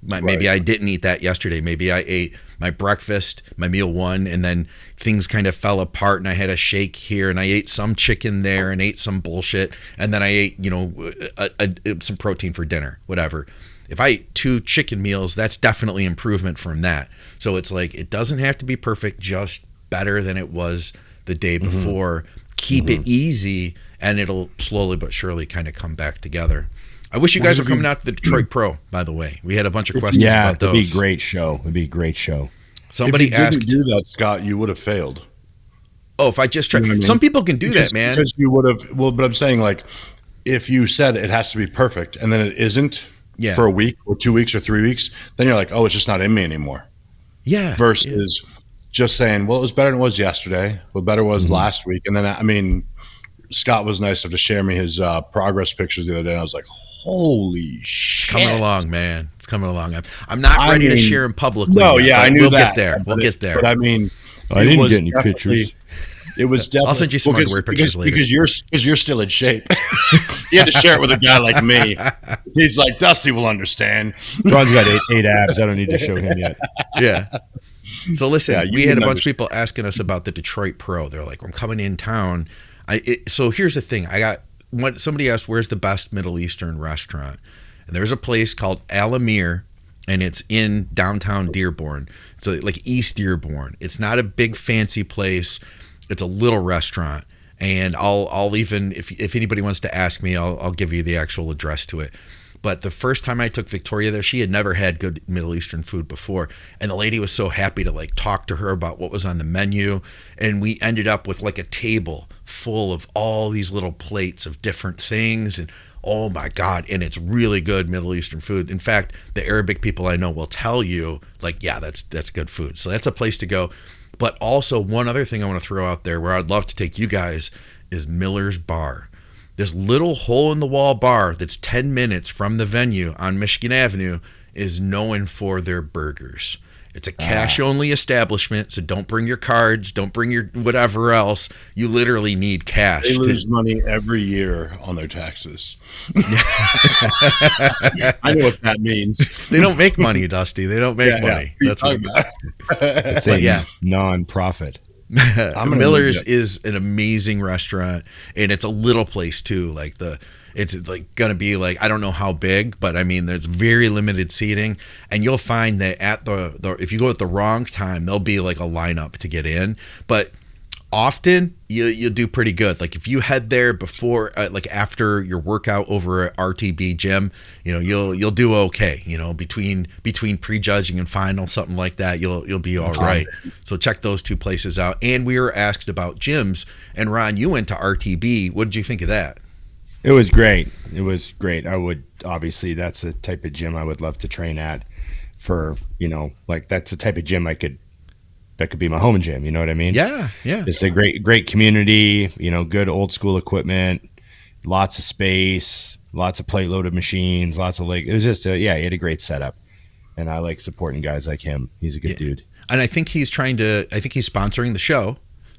Maybe I didn't eat that yesterday. Maybe I ate my breakfast, my meal 1, and then things kind of fell apart and I had a shake here and I ate some chicken there and ate some bullshit. And then I ate, some protein for dinner, whatever. If I ate 2 chicken meals, that's definitely improvement from that. So it's like, it doesn't have to be perfect, just better than it was the day before. Keep it easy and it'll slowly but surely kind of come back together. I wish you guys were coming out to the Detroit Pro, by the way. We had a bunch of questions about those. It'd be a great show. It'd be a great show. Somebody asked, if you didn't do that, Scott, you would have failed. Oh, if I just tried. Some people can do that, man. Because you would have, but I'm saying, like, if you said it has to be perfect and then it isn't for a week or 2 weeks or 3 weeks, then you're like, oh, it's just not in me anymore. Yeah. Versus just saying, well, it was better than it was yesterday. Well, better was last week. And then, Scott was nice enough to share me his progress pictures the other day. And I was like, holy shit. It's coming along, man. It's coming along. I'm not ready to share them publicly. No, yet, I knew we'll that. Get there. We'll get there. But I didn't get any pictures. It was definitely. I'll send you some underwear pictures later. Because you're still in shape. You had to share it with a guy like me. He's like, Dusty will understand. Ron's got 8 abs. I don't need to show him yet. Yeah. So listen, we had a bunch of people asking us about the Detroit Pro. They're like, I'm coming in town. So here's the thing. Somebody asked, where's the best Middle Eastern restaurant? And there's a place called Al-Amir, and it's in downtown Dearborn. It's like East Dearborn. It's not a big fancy place. It's a little restaurant. And I'll even, if anybody wants to ask me, I'll give you the actual address to it. But the first time I took Victoria there, she had never had good Middle Eastern food before. And the lady was so happy to like talk to her about what was on the menu. And we ended up with like a table full of all these little plates of different things. And oh my God. And it's really good Middle Eastern food. In fact, the Arabic people I know will tell you like, yeah, that's good food. So that's a place to go. But also one other thing I want to throw out there where I'd love to take you guys is Miller's Bar. This little hole-in-the-wall bar that's 10 minutes from the venue on Michigan Avenue is known for their burgers. It's a cash-only establishment, so don't bring your cards, don't bring your whatever else. You literally need cash. They lose money every year on their taxes. I know what that means. They don't make money, Dusty. They don't make money. That's what it's a non-profit. Miller's is an amazing restaurant, and it's a little place too. Like it's like gonna be like, I don't know how big, but I mean there's very limited seating, and you'll find that at the if you go at the wrong time, there'll be like a lineup to get in. But often you'll do pretty good. Like if you head there before, like after your workout over at RTB gym, you know you'll do okay. You know between prejudging and final, something like that, you'll be all right. So check those two places out. And we were asked about gyms, and Ron, you went to RTB. What did you think of that? It was great. It was great. I would obviously that's the type of gym I would love to train at. For like that's the type of gym that could be my home gym. You know what I mean? Yeah. It's a great community, good old school equipment, lots of space, lots of plate loaded machines, lots of it was just he had a great setup, and I like supporting guys like him. He's a good dude. And I think he's sponsoring the show.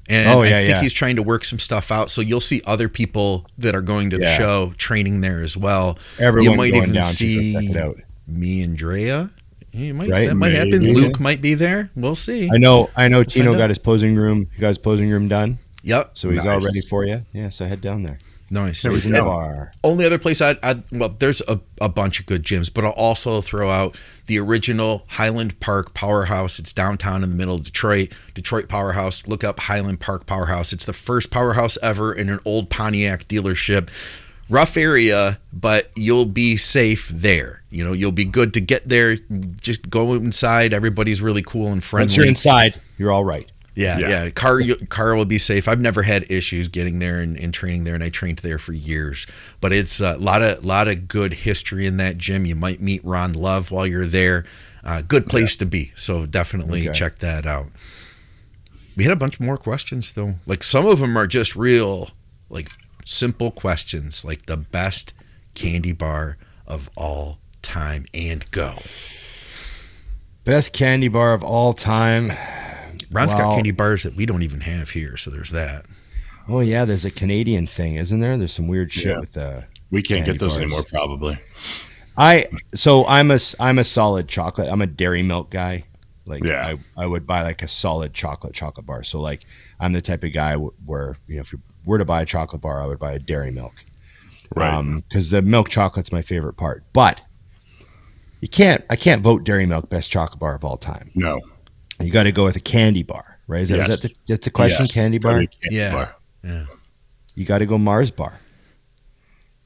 And I think he's trying to work some stuff out. So you'll see other people that are going to the show training there as well. Everyone you might going even down see to check it out. Me and Drea. That might happen. Luke might be there. We'll see. I know Tino got his posing room. You got his posing room done. Yep. So he's all ready for you. Yeah. So head down there. Nice. He's in the bar. Only other place there's a bunch of good gyms, but I'll also throw out the original Highland Park Powerhouse. It's downtown in the middle of Detroit Powerhouse. Look up Highland Park Powerhouse. It's the first powerhouse ever in an old Pontiac dealership. Rough area, but you'll be safe there. You'll be good to get there. Just go inside. Everybody's really cool and friendly. Once you're inside, you're all right. Yeah. Car will be safe. I've never had issues getting there and training there, and I trained there for years. But it's a lot of good history in that gym. You might meet Ron Love while you're there. Good place to be. So definitely check that out. We had a bunch more questions though. Like some of them are just real, like simple questions, like the best candy bar of all time, and go. Best candy bar of all time. Ron's got candy bars that we don't even have here, so there's that. Oh yeah, there's a Canadian thing, isn't there? There's some weird shit with we can't get those anymore, probably. I'm a solid chocolate. I'm a dairy milk guy. I would buy like a solid chocolate bar. So like I'm the type of guy where if you were to buy a chocolate bar, I would buy a dairy milk. Right. Because the milk chocolate's my favorite part. But I can't vote dairy milk best chocolate bar of all time. No. You got to go with a candy bar, right? That's the question? Yes. Candy bar? Bar. You got to go Mars bar.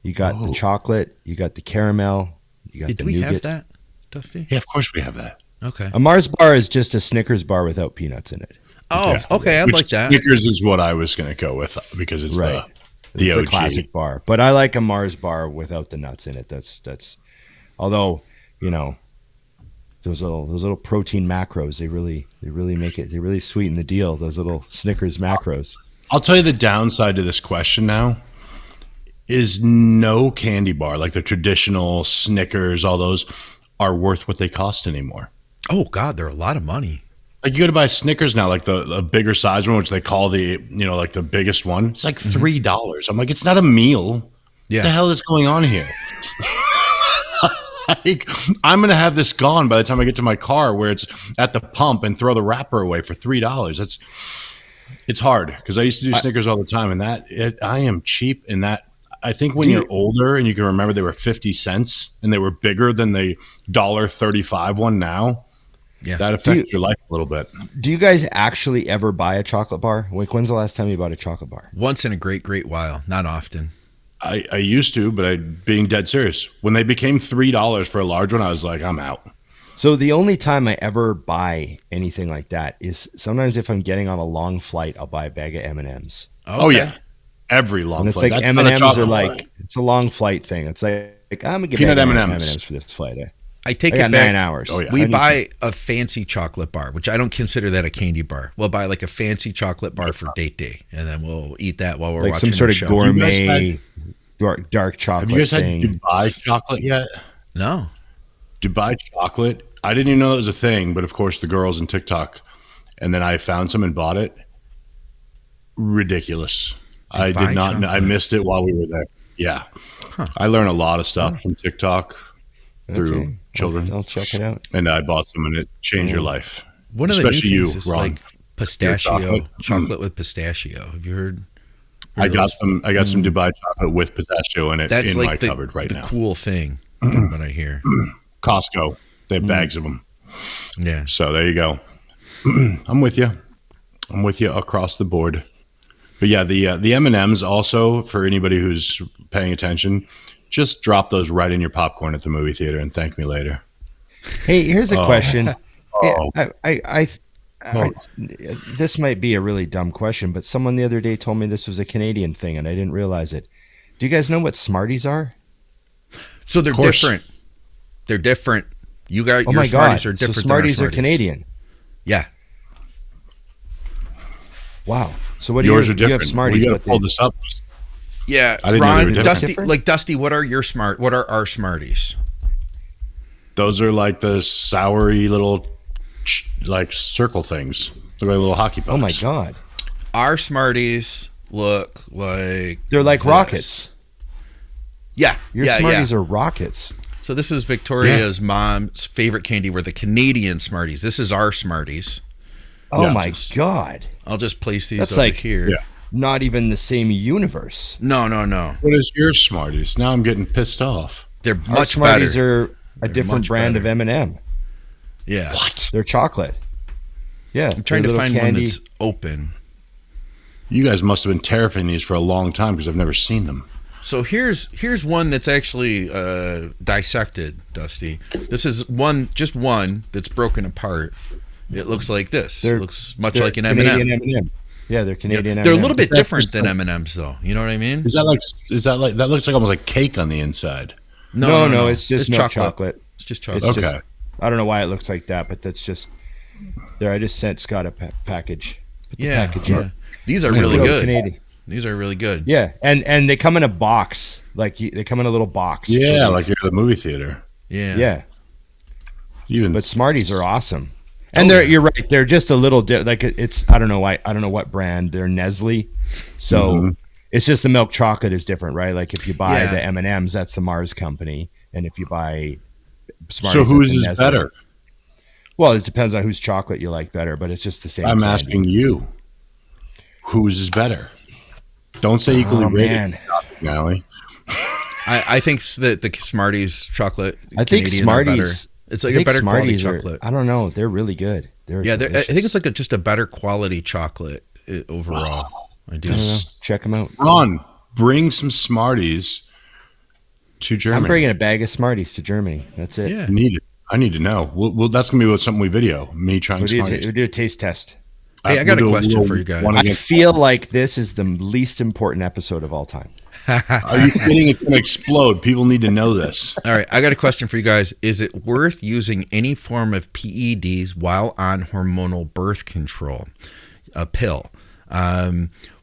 You got the chocolate. You got the caramel. You got the nougat. We have that, Dusty? Yeah, of course we have that. Okay. A Mars bar is just a Snickers bar without peanuts in it. Oh, okay. I'd like that. Snickers is what I was going to go with because it's the OG. Classic bar. But I like a Mars bar without the nuts in it. That's although, those little protein macros, they really make it, they really sweeten the deal, those little Snickers macros. I'll tell you the downside to this question now is no candy bar, like the traditional Snickers, all those are worth what they cost anymore. Oh God, they're a lot of money. Like you go to buy Snickers now, like the bigger size one, which they call the, like the biggest one. It's like $3. I'm like, it's not a meal. Yeah. What the hell is going on here? Like, I'm going to have this gone by the time I get to my car where it's at the pump and throw the wrapper away for $3. It's hard because I used to do Snickers all the time, and I am cheap in that. I think when you're older and you can remember they were 50 cents and they were bigger than the $1.35 one now. Yeah, that affects your life a little bit. Do you guys actually ever buy a chocolate bar? Like, when's the last time you bought a chocolate bar? Once in a great while, not often. I used to, but being dead serious. When they became $3 for a large one, I was like, I'm out. So the only time I ever buy anything like that is sometimes if I'm getting on a long flight, I'll buy a bag of M&Ms. Oh yeah, every long and it's flight. like That's M&Ms not a are chocolate like it's a long flight thing. It's like I'm gonna get peanut M&Ms M&Ms for this flight. I take I it got back. 9 hours. Oh, yeah. We buy a fancy chocolate bar, which I don't consider that a candy bar. We'll buy like a fancy chocolate bar for date day, and then we'll eat that while we're like watching some sort the of show. gourmet dark chocolate. Have you guys had thing. Dubai chocolate yet? No. Dubai chocolate. I didn't even know that was a thing, but of course the girls in TikTok, and then I found some and bought it. Ridiculous. I did not know. I missed it while we were there. Yeah. I learn a lot of stuff from TikTok through children. I'll check it out. And I bought some and it changed your life. One of the new Especially things you, is Ron. like pistachio chocolate with pistachio. Have you heard? I got some Dubai chocolate with pistachio in it That's in like my cupboard right the now. cool thing from what I hear. Costco. They have bags of them. Yeah. So there you go. I'm with you. I'm with you across the board. But yeah, the M&Ms also, for anybody who's paying attention, just drop those right in your popcorn at the movie theater and thank me later. Hey, here's a question. Oh. This might be a really dumb question, but someone the other day told me this was a Canadian thing, and I didn't realize it. Do you guys know what Smarties are? So they're different. They're different. You got your Smarties are different. So Smarties are Canadian. Yeah. Wow. So what do yours you, are different? you have Smarties? We got to pull this up. Yeah, I didn't know they Ron, were Dusty, different. like Dusty, what are our Smarties? Those are like the soury little like circle things. They're like little hockey pucks. Oh my god. Our Smarties look like They're like this. rockets. Yeah. Your Smarties are rockets. So this is Victoria's mom's favorite candy were the Canadian Smarties. This is our Smarties. Oh my god. I'll just place these That's over like here. Yeah. not even the same universe. No. What is your Smarties? Now I'm getting pissed off. They're Our much Smarties better. are a different much brand better. of M&M. Yeah. What? They're chocolate. Yeah. I'm trying to find one that's open. You guys must have been terrifying these for a long time because I've never seen them. So here's one that's actually dissected, Dusty. This is just one that's broken apart. It looks like this. It looks much like an M&M. M&M. Yeah, they're Canadian They're a M&Ms. little bit different than M&Ms, though. You know what I mean? Is that like that looks like almost like cake on the inside? No, it's just milk chocolate. It's just chocolate. It's Okay. just, I don't know why it looks like that, but that's just there. I just sent Scott a package. Put the package up. These are really good. Canadian. These are really good. Yeah, and they come in a box. Like they come in a little box. Yeah, like you're at the movie theater. Yeah. But Smarties are awesome. And you're right. They're just a little like it's. I don't know why. I don't know what brand. They're Nestle, so it's just the milk chocolate is different, right? Like if you buy the M&Ms, that's the Mars company, and if you buy Smarties, So whose that's is Nestle. better? Well, it depends on whose chocolate you like better, but it's just the same. I'm candy. asking you, whose is better? Don't say equally rated. Man. McNally. I think that the Smarties chocolate. I think Canadian are better. Smarties. It's like a better quality Smarties chocolate. I don't know. They're really good. They're I delicious. think it's like just a better quality chocolate overall. I do. I don't know. Check them out. Ron, bring some Smarties to Germany. I'm bringing a bag of Smarties to Germany. That's it. Yeah. I need to know. Well, that's gonna be something we video. Me trying We'll Smarties. do a taste test. Hey, I got a We'll do question little for you guys. one I against- feel like this is the least important episode of all time. Are you kidding? It's gonna explode. People need to know this. All right, I got a question for you guys. Is it worth using any form of PEDs while on hormonal birth control, a pill?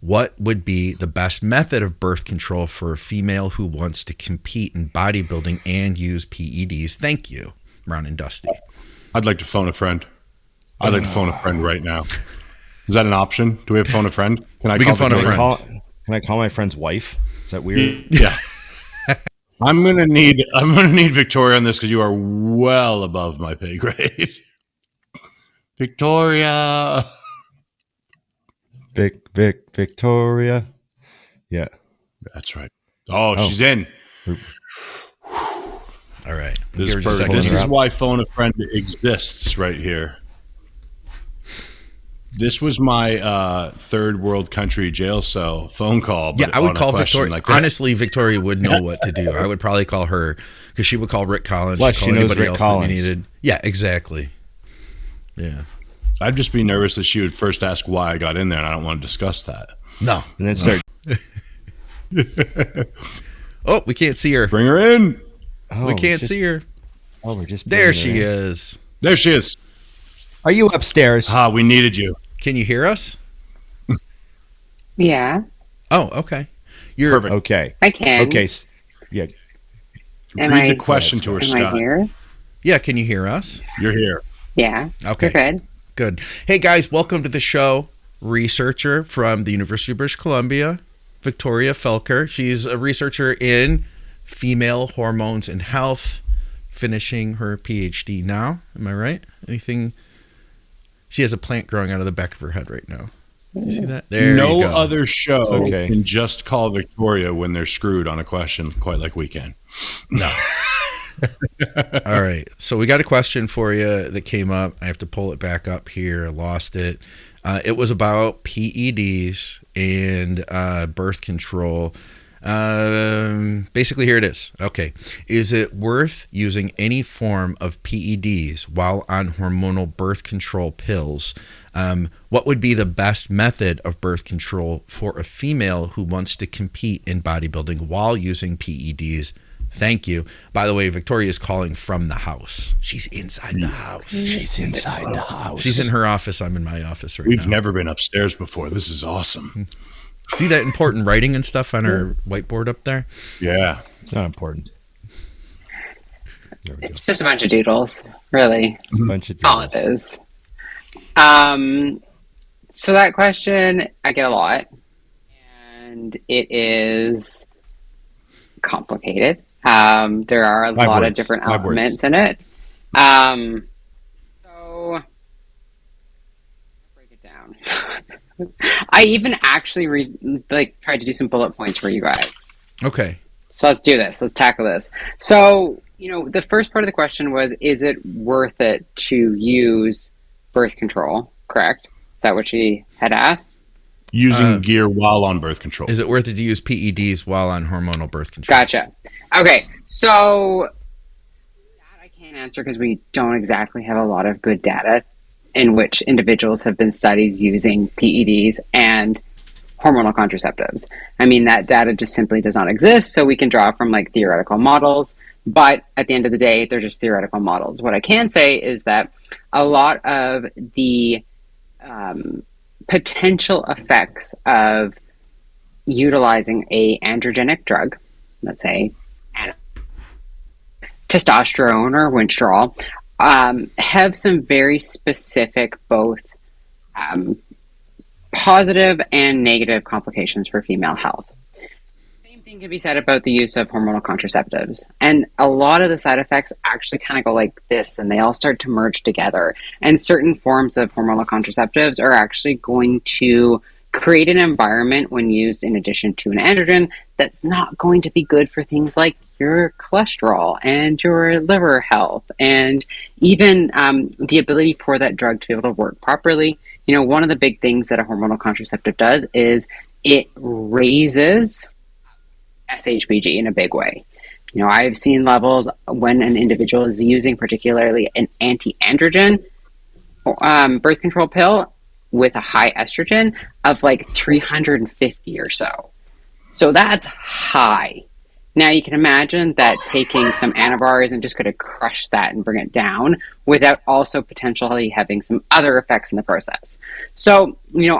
What would be the best method of birth control for a female who wants to compete in bodybuilding and use PEDs? Thank you, Ron and Dusty. I'd like to phone a friend. I'd like to phone a friend right now. Is that an option? Do we have phone a friend? We can phone a friend. Can I call my friend's wife? Is that weird? Yeah. I'm gonna need Victoria on this because you are well above my pay grade. Victoria. Victoria. Yeah. That's right. Oh, she's in. All right. This Give her is just a perfect. second This here. is why phone a friend exists right here. This was my third world country jail cell phone call. Yeah, I would call Victoria. Like honestly, Victoria would know what to do. I would probably call her because she would call Rick Collins. Plus, she'd call she knows anybody Rick else Collins. that we needed. Yeah, exactly. Yeah. I'd just be nervous that she would first ask why I got in there, and I don't want to discuss that. No. And then start. Oh, we can't see her. Bring her in. Oh, We can't see her. Oh, we're just. There bringing she her in. is. There she is. Are you upstairs? We needed you. Can you hear us? Yeah, Oh, okay. You're Perfect. Okay. I can. Okay. Yeah. Am Read I, the question to her, am I Scott. here? Yeah, can you hear us? You're here. Yeah. Okay. You're good. Good. Hey guys, welcome to the show. Researcher from the University of British Columbia, Victoria Felkar. She's a researcher in female hormones and health, finishing her PhD now. Am I right? Anything? She has a plant growing out of the back of her head right now. You see that? There No you go. other show okay. can just call Victoria when they're screwed on a question quite like we can. No. All right. So we got a question for you that came up. I have to pull it back up here. I lost it. It was about PEDs and birth control. Basically, here it is. Okay. Is it worth using any form of PEDs while on hormonal birth control pills? What would be the best method of birth control for a female who wants to compete in bodybuilding while using PEDs? Thank you. By the way, Victoria is calling from the house. She's inside the house. She's inside the house. She's in her office. I'm in my office right We've now. never been upstairs before. This is awesome. See that important writing and stuff on her whiteboard up there? Yeah. It's not important. There we go. It's just a bunch of doodles, really. A bunch of That's all it deals. is. So that question I get a lot, and it is complicated. There are a Five lot of words. different 5 words. elements in it. So break it down. I even actually tried to do some bullet points for you guys. Okay. So let's do this. Let's tackle this. So, the first part of the question was, is it worth it to use birth control? Correct? Is that what she had asked? Using gear while on birth control. Is it worth it to use PEDs while on hormonal birth control? Gotcha. Okay. So that I can't answer because we don't exactly have a lot of good data in which individuals have been studied using PEDs and hormonal contraceptives. I mean, that data just simply does not exist, so we can draw from theoretical models, but at the end of the day, they're just theoretical models. What I can say is that a lot of the potential effects of utilizing a androgenic drug, let's say testosterone or winstrol, have some very specific both positive and negative complications for female health. Same thing can be said about the use of hormonal contraceptives. And a lot of the side effects actually kind of go like this, and they all start to merge together. And certain forms of hormonal contraceptives are actually going to create an environment when used in addition to an androgen that's not going to be good for things like your cholesterol and your liver health, and even the ability for that drug to be able to work properly. One of the big things that a hormonal contraceptive does is it raises SHBG in a big way. I've seen levels when an individual is using particularly an anti-androgen birth control pill with a high estrogen of 350 or so. So that's high. Now you can imagine that taking some anabars and just going to crush that and bring it down without also potentially having some other effects in the process. So,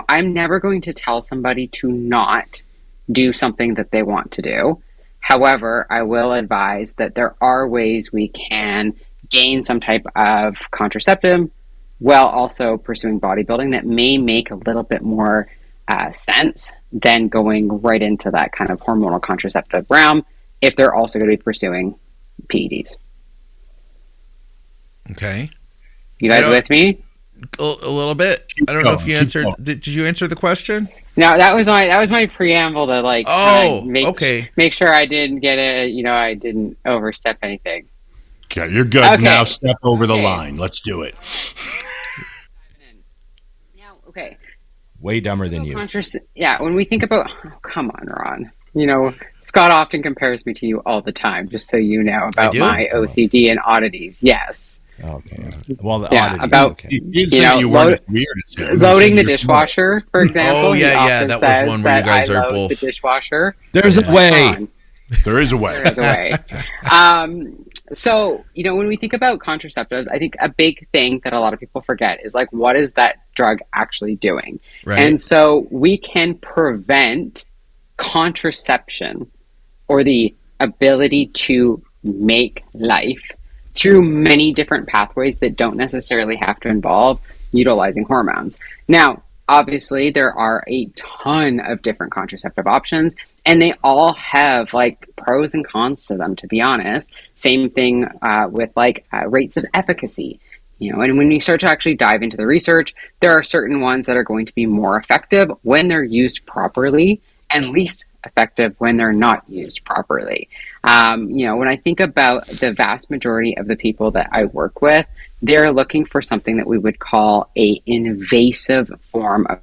I'm never going to tell somebody to not do something that they want to do. However, I will advise that there are ways we can gain some type of contraceptive while also pursuing bodybuilding that may make a little bit more sense than going right into that kind of hormonal contraceptive realm if they're also going to be pursuing PEDs. Okay. You guys with me? A little bit. I don't know if you answered. Did you answer the question? No, that was my preamble to okay. Make sure I didn't get I didn't overstep anything. Okay, you're good. Okay. Now step over the line. Let's do it. Now, okay. way dumber than you. Yeah, when we think about, oh, come on, Ron. You know, Scott often compares me to you all the time, just so you know about my OCD and oddities. Yes. Okay. Well, the yeah, oddities. about okay. You said you weren't as weird as him. Loading the dishwasher, for example. Oh yeah, that was one where you guys are both. The dishwasher. There's a way. There is a way. There is a way. So, you know, when we think about contraceptives, I think a big thing that a lot of people forget is like, what is that drug actually doing? Right. And so we can prevent contraception, or the ability to make life, through many different pathways that don't necessarily have to involve utilizing hormones. Now, obviously, there are a ton of different contraceptive options, and they all have like pros and cons to them, to be honest. Same thing with like rates of efficacy. You know, and when you start to actually dive into the research, there are certain ones that are going to be more effective when they're used properly, and least effective when they're not used properly. You know, when I think about the vast majority of the people that I work with, they're looking for something that we would call a invasive form of,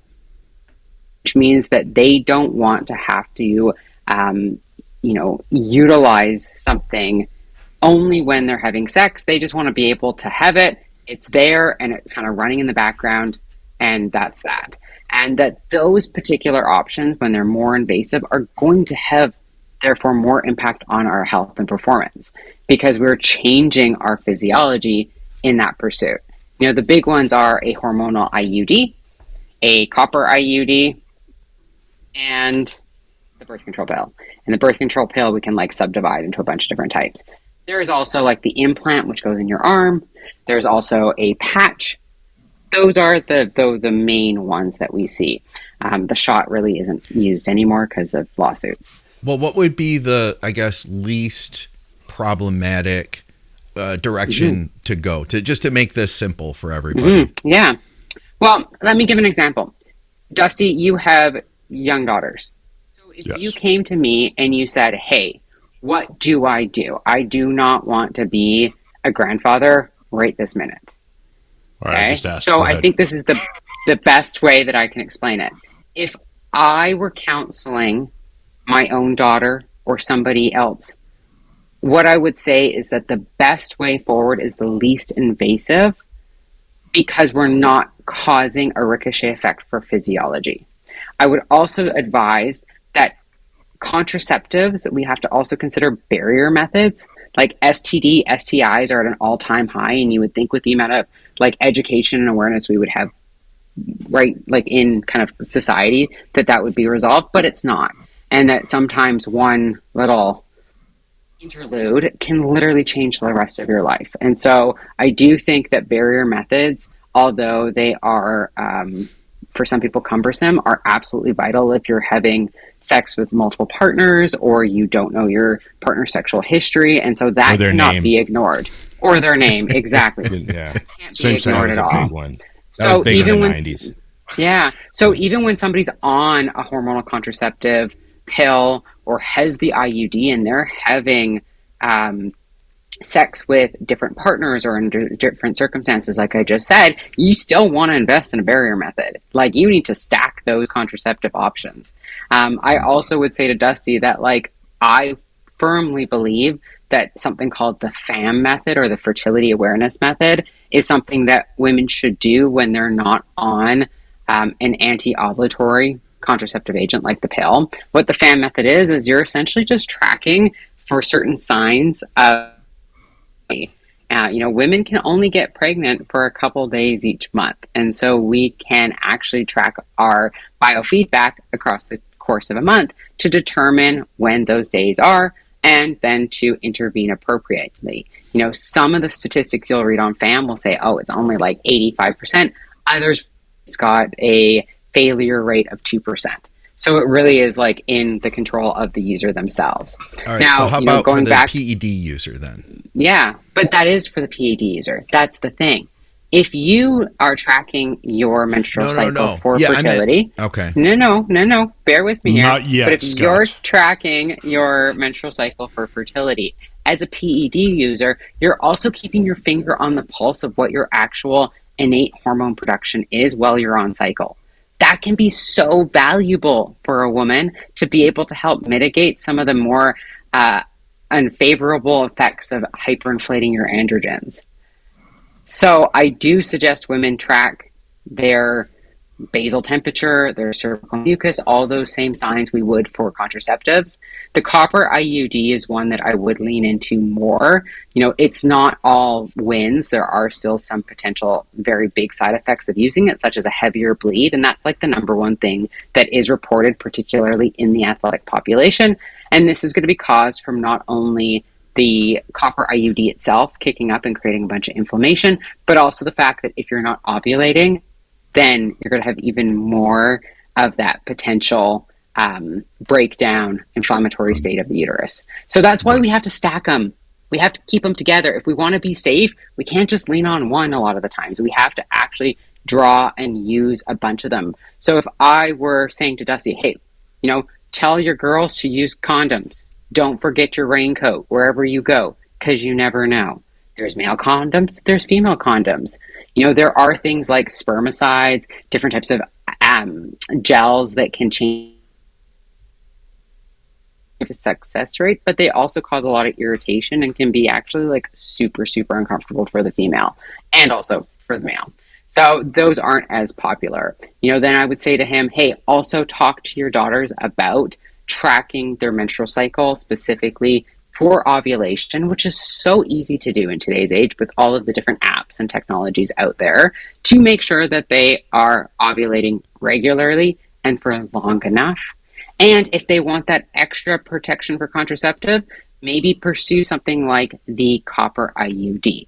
which means that they don't want to have to, you know, utilize something only when they're having sex. They just want to be able to have it. It's there and it's kind of running in the background, and that's that. And that those particular options, when they're more invasive, are going to have, therefore, more impact on our health and performance, because we're changing our physiology in that pursuit. You know, the big ones are a hormonal IUD, a copper IUD, and the birth control pill. And the birth control pill we can like subdivide into a bunch of different types. There is also like the implant, which goes in your arm. There's also a patch. Those are the main ones that we see. The shot really isn't used anymore because of lawsuits. Well, what would be the, I guess, least problematic direction to go to, just to make this simple for everybody? Yeah. Well, let me give an example. Dusty, you have young daughters. So if you came to me and you said, hey, what do? I do not want to be a grandfather right this minute. Okay? So I think this is the best way that I can explain it. If I were counseling my own daughter or somebody else, what I would say is that the best way forward is the least invasive, because we're not causing a ricochet effect for physiology. I would also advise that contraceptives, that we have to also consider barrier methods. Like STD, STIs are at an all-time high, and you would think with the amount of like education and awareness we would have, right, like in kind of society, that would be resolved, but it's not. And that sometimes one little interlude can literally change the rest of your life. And so I do think that barrier methods, although they are for some people cumbersome, are absolutely vital if you're having sex with multiple partners, or you don't know your partner's sexual history, and so that cannot be ignored. Or their name, exactly. Yeah, can't be ignored at all. One. So even when 90s. So even when somebody's on a hormonal contraceptive pill or has the IUD and they're having sex with different partners or in different circumstances, like I just said, you still want to invest in a barrier method. Like, you need to stack those contraceptive options. I also would say to Dusty that, like, I firmly believe that something called the FAM method, or the fertility awareness method, is something that women should do when they're not on an anti-ovulatory contraceptive agent like the pill. What the FAM method is you're essentially just tracking for certain signs of, women can only get pregnant for a couple days each month. And so we can actually track our biofeedback across the course of a month to determine when those days are, and then to intervene appropriately. Some of the statistics you'll read on FAM will say, oh, it's only like 85%. Others, it's got a failure rate of 2%. So it really is like in the control of the user themselves. All right, now, so how about going for the PED user then? Yeah, but that is for the PED user. That's the thing. If you are tracking your menstrual cycle for fertility, okay. No. Bear with me here. Not yet, but if Scott. you're tracking your menstrual cycle for fertility as a PED user, you're also keeping your finger on the pulse of what your actual innate hormone production is while you're on cycle. that can be so valuable for a woman to be able to help mitigate some of the more unfavorable effects of hyperinflating your androgens. So I do suggest women track their basal temperature, their cervical mucus, all those same signs we would for contraceptives. The copper IUD is one that I would lean into more. You know, it's not all wins. There are still some potential very big side effects of using it, such as a heavier bleed. And that's like the number one thing that is reported, particularly in the athletic population. And this is going to be caused from not only the copper IUD itself kicking up and creating a bunch of inflammation, but also the fact that if you're not ovulating, then you're going to have even more of that potential breakdown, inflammatory state of the uterus. So that's why we have to stack them. We have to keep them together. If we want to be safe, we can't just lean on one a lot of the times. We have to actually draw and use a bunch of them. So if I were saying to Dusty, hey, you know, tell your girls to use condoms. Don't forget your raincoat wherever you go, because you never know. There's male condoms, there's female condoms. You know, there are things like spermicides, different types of gels that can change the success rate, but they also cause a lot of irritation and can be actually like super, super uncomfortable for the female and also for the male. So those aren't as popular. You know, then I would say to him, hey, also talk to your daughters about tracking their menstrual cycle, specifically for ovulation, which is so easy to do in today's age with all of the different apps and technologies out there, to make sure that they are ovulating regularly and for long enough. And if they want that extra protection for contraceptive, maybe pursue something like the copper IUD.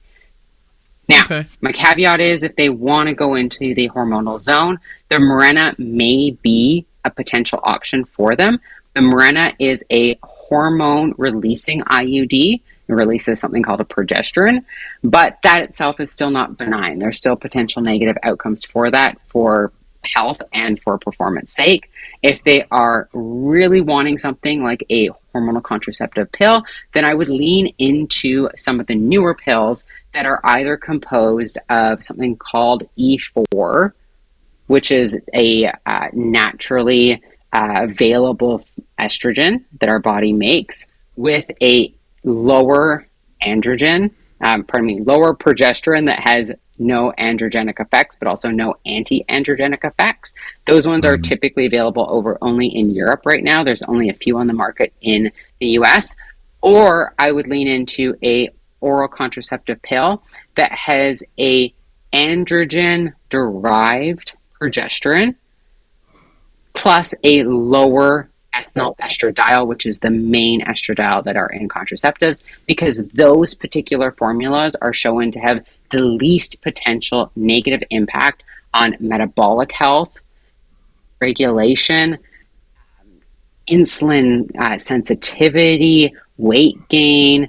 Now, my caveat is if they want to go into the hormonal zone, the Mirena may be a potential option for them. The Mirena is a hormone-releasing IUD. It releases something called a progesterone, but that itself is still not benign. There's still potential negative outcomes for that, for health and for performance sake. If they are really wanting something like a hormonal contraceptive pill, then I would lean into some of the newer pills that are either composed of something called E4, which is a naturally available estrogen that our body makes, with a lower androgen, lower progesterone that has no androgenic effects, but also no anti-androgenic effects. Those ones are typically available only in Europe right now. There's only a few on the market in the US. Or I would lean into a oral contraceptive pill that has a androgen-derived progesterone plus a lower ethyl estradiol, which is the main estradiol that are in contraceptives, because those particular formulas are shown to have the least potential negative impact on metabolic health, regulation, insulin sensitivity, weight gain,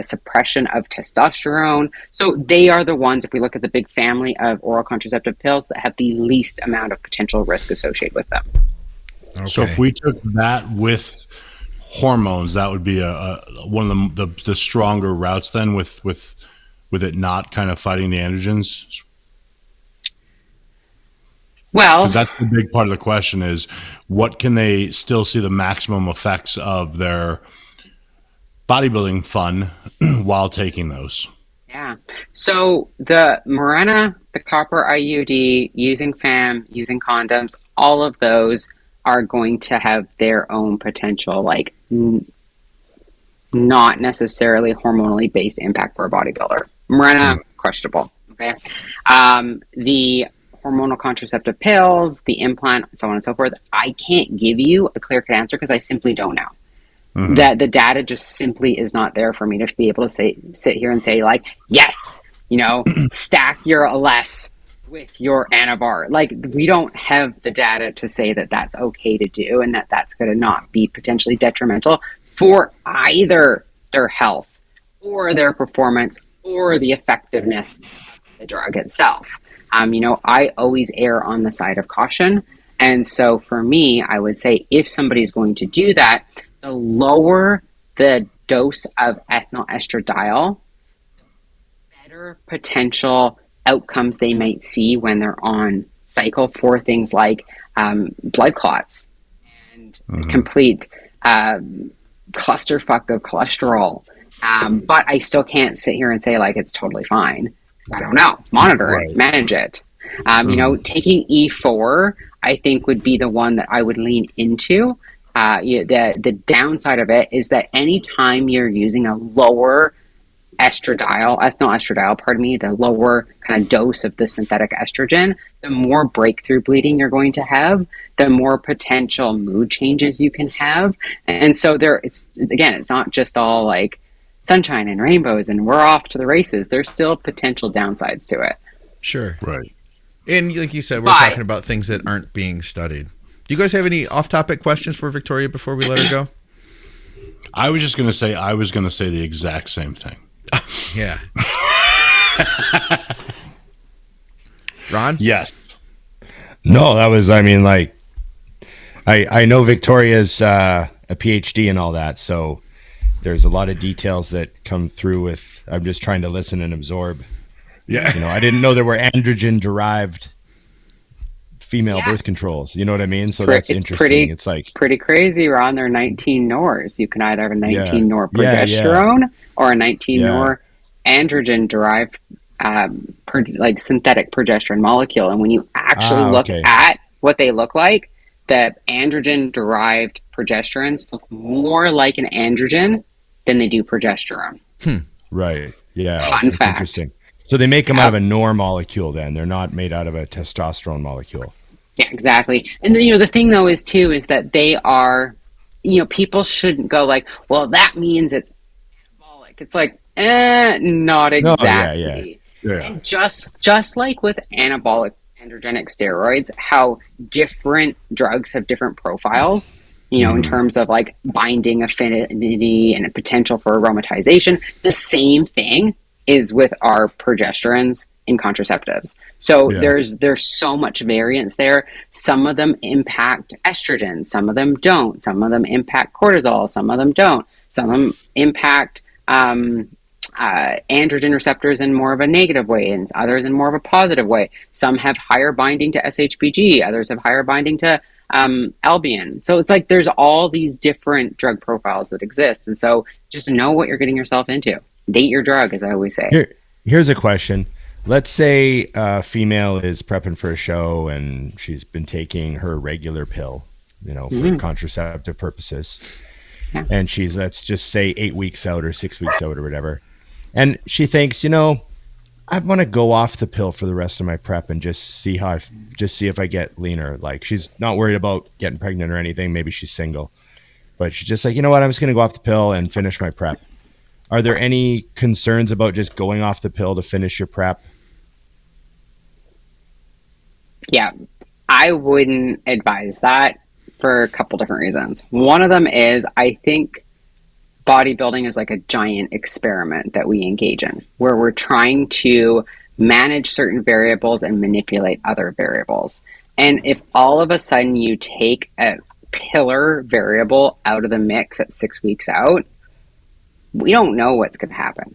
suppression of testosterone. So they are the ones, if we look at the big family of oral contraceptive pills, that have the least amount of potential risk associated with them. Okay. So if we took that with hormones, that would be one of the stronger routes then, with it not kind of fighting the androgens. Well, because that's the big part of the question is, what can they still see the maximum effects of their bodybuilding fun while taking those? Yeah. So the Mirena, the copper IUD, using FAM, using condoms, all of those are going to have their own potential, like not necessarily hormonally based impact for a bodybuilder. Mirena, questionable. Okay. The hormonal contraceptive pills, the implant, so on and so forth, I can't give you a clear-cut answer because I simply don't know. That the data just simply is not there for me to be able to sit here and say, like, yes, stack your less with your Anavar. Like, we don't have the data to say that that's okay to do and that that's going to not be potentially detrimental for either their health or their performance or the effectiveness of the drug itself. I always err on the side of caution. And so for me, I would say if somebody's going to do that, the lower the dose of ethyl estradiol, the better potential outcomes they might see when they're on cycle for things like blood clots and complete clusterfuck of cholesterol. But I still can't sit here and say like it's totally fine, because I don't know. Monitor it, manage it. You know, taking E4, I think, would be the one that I would lean into. The downside of it is that anytime you're using a lower the lower kind of dose of the synthetic estrogen, the more breakthrough bleeding you're going to have, the more potential mood changes you can have. And so it's not just all like sunshine and rainbows and we're off to the races. There's still potential downsides to it. Sure. Right. And like you said, we're talking about things that aren't being studied. Do you guys have any off-topic questions for Victoria before we let her go? I was going to say the exact same thing. Yeah. Ron? Yes. No, that was, I mean, like, I know Victoria's a PhD and all that, so there's a lot of details that come through with, I'm just trying to listen and absorb. Yeah. You know, I didn't know there were androgen-derived female birth controls. You know what I mean? So that's interesting. It's pretty crazy, Ron. They're 19 nors. You can either have a 19 nor progesterone or a 19 nor androgen-derived like synthetic progesterone molecule. And when you actually look at what they look like, the androgen-derived progesterones look more like an androgen than they do progesterone. Right. Yeah. Fun fact. Interesting. So they make them out of a NOR molecule then. They're not made out of a testosterone molecule. Yeah, exactly. And then, you know, the thing though is that they are, you know, people shouldn't go like, well, that means it's anabolic. It's like, not exactly. No, yeah. And just like with anabolic androgenic steroids, how different drugs have different profiles, you know, in terms of like binding affinity and a potential for aromatization, the same thing is with our progesterones in contraceptives. So there's so much variance there. Some of them impact estrogen, some of them don't. Some of them impact cortisol, some of them don't. Some of them impact androgen receptors in more of a negative way, and others in more of a positive way. Some have higher binding to SHBG, others have higher binding to Albion. So it's like there's all these different drug profiles that exist, and so just know what you're getting yourself into. Date your drug, as I always say. Here's a question. Let's say a female is prepping for a show and she's been taking her regular pill, you know, for contraceptive purposes. Yeah. And she's, let's just say 8 weeks out or 6 weeks out or whatever. And she thinks, you know, I want to go off the pill for the rest of my prep and just see if I get leaner. Like, she's not worried about getting pregnant or anything. Maybe she's single, but she's just like, you know what? I'm just going to go off the pill and finish my prep. Are there any concerns about just going off the pill to finish your prep? Yeah, I wouldn't advise that for a couple different reasons. One of them is I think bodybuilding is like a giant experiment that we engage in, where we're trying to manage certain variables and manipulate other variables. And if all of a sudden you take a pillar variable out of the mix at 6 weeks out, we don't know what's going to happen.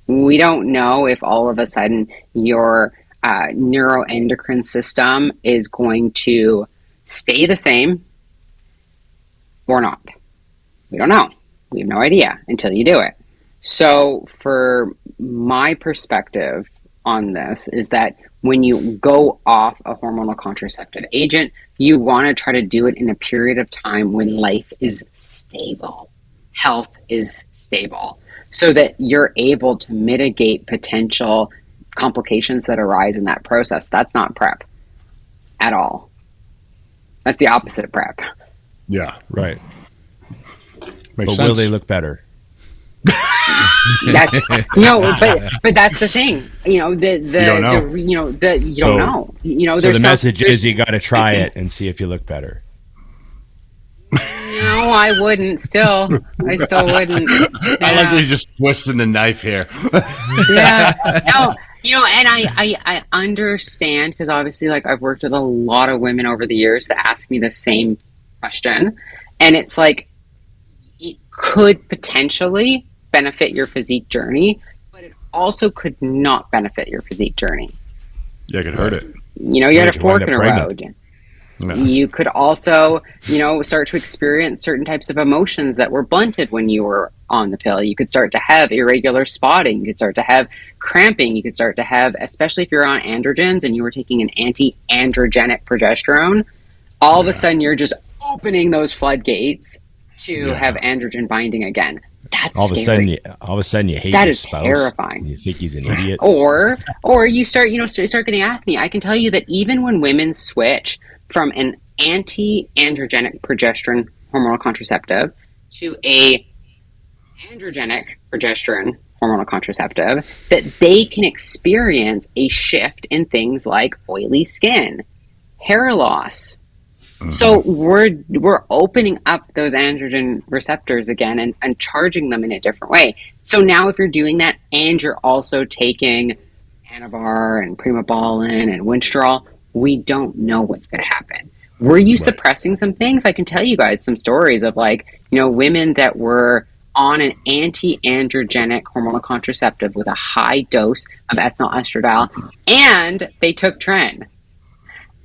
We don't know if all of a sudden your neuroendocrine system is going to stay the same or not. We don't know. We have no idea until you do it. So for my perspective on this is that when you go off a hormonal contraceptive agent, you want to try to do it in a period of time when life is stable. Health is stable, so that you're able to mitigate potential complications that arise in that process. That's not prep at all. That's the opposite of prep. Yeah, right. Makes but sense. Will they look better? That's but that's the thing. You know, you don't know. You know, so the message is you got to try it and see if you look better. No, I wouldn't. I still wouldn't. Yeah. I like that he's just twisting the knife here. Yeah. No, you know, and I understand, because obviously, like, I've worked with a lot of women over the years that ask me the same question, and it's like it could potentially benefit your physique journey, but it also could not benefit your physique journey. Yeah, it could hurt it. you had a fork in a pregnant. road. You could also, start to experience certain types of emotions that were blunted when you were on the pill. You could start to have irregular spotting. You could start to have cramping. You could start to have, especially if you're on androgens and you were taking an anti-androgenic progesterone, all of a sudden you're just opening those floodgates to have androgen binding again. That's all of scary. a sudden you hate that your is spouse. Terrifying. You think he's an idiot. or you start getting acne. I can tell you that even when women switch from an anti-androgenic progesterone hormonal contraceptive to a androgenic progesterone hormonal contraceptive, that they can experience a shift in things like oily skin, hair loss. So we're opening up those androgen receptors again and charging them in a different way. So now if you're doing that and you're also taking Anavar and Primobolan and Winstrol, we don't know what's going to happen. Were you suppressing some things? I can tell you guys some stories of women that were on an anti-androgenic hormonal contraceptive with a high dose of ethinyl estradiol, and they took Tren.